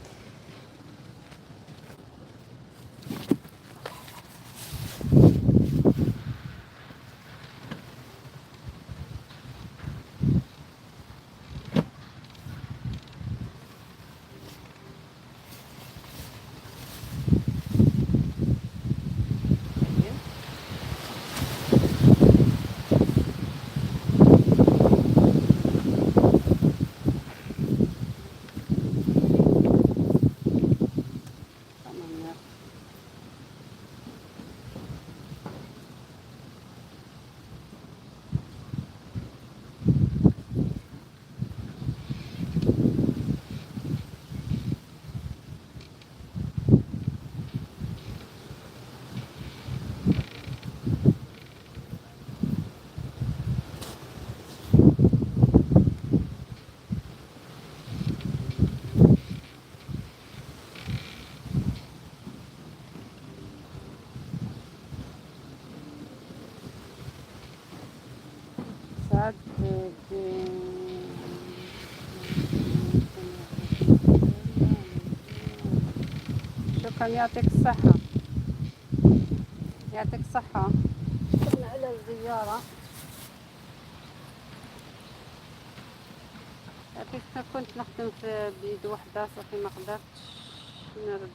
سعد شكرا يعطيك الصحة. يعطيك الصحة. شكرا على الزيارة. كنت نخدم في بيد وحدة صافي ما قدرتش. نرد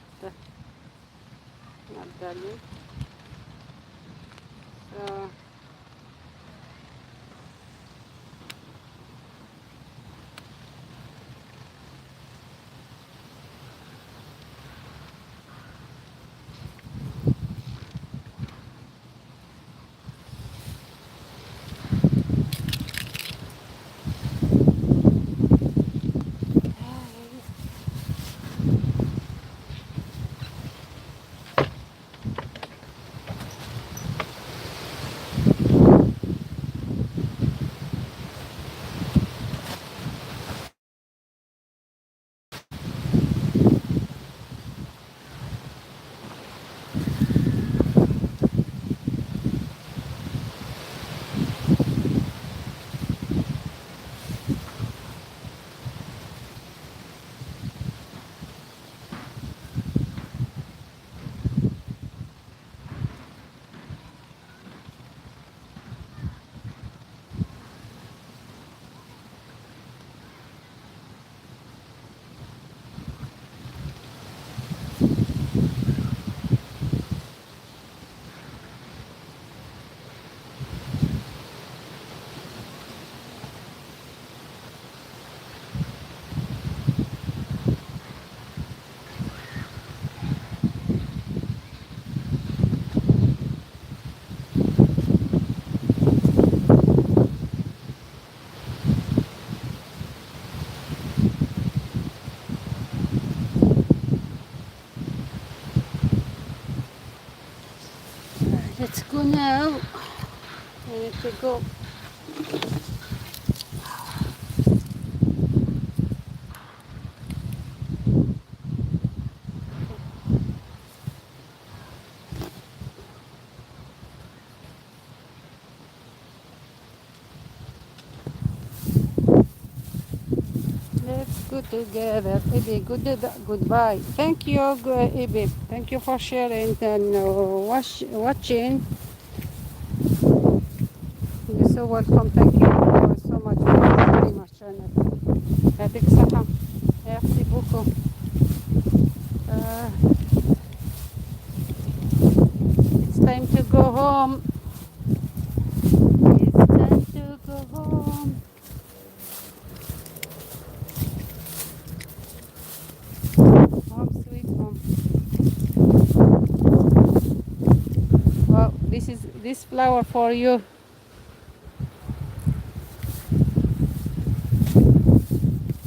عليه. So let's go now. I need to go. Let's go together. Ibi, goodbye. Thank you, Ibi. Thank you for sharing and watching. You're so welcome. Thank you so much for supporting my channel. يعطيك الصحة. Merci beaucoup. Uh, it's time to go home. It's time to go home. Home sweet home. Well, this flower for you.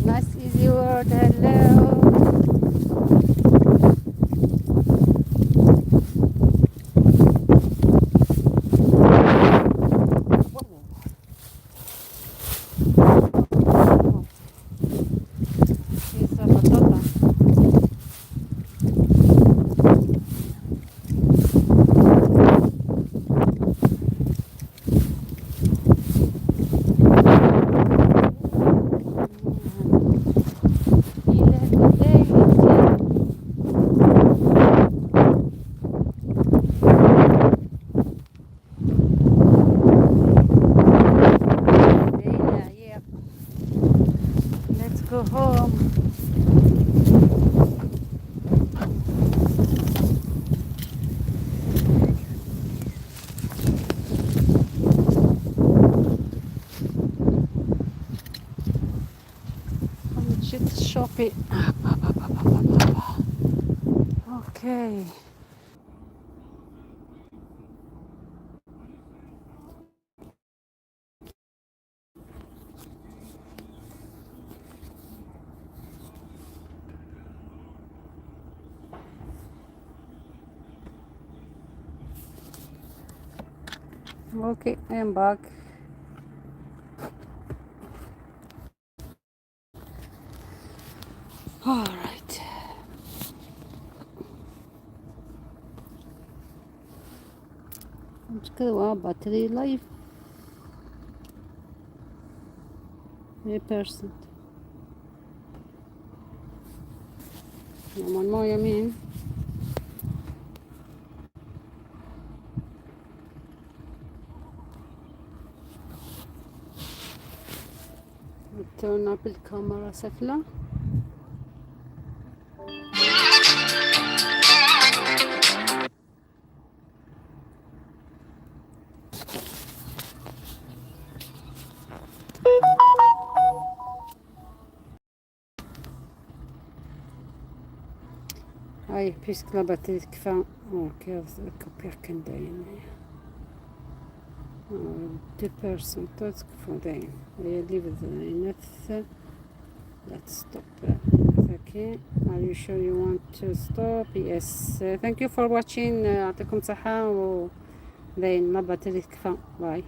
Nice easy word. Hello. Here's a batata. Yeah. Let's go home. Shit shopping. Okay. Okay, I'm back. All right. المشكلة battery life 3%. one more يمين. turn up الكاميرا سفلة. هاي بيسك لا باتري تكفى. اوكي كوبير كان داين 2% تكفى داين هي اللي بداين. Let's stop. Okay. Are you sure you want to stop? Yes. Thank you for watching. يعطيكم صحة. و داين لا باتري تكفى. باي.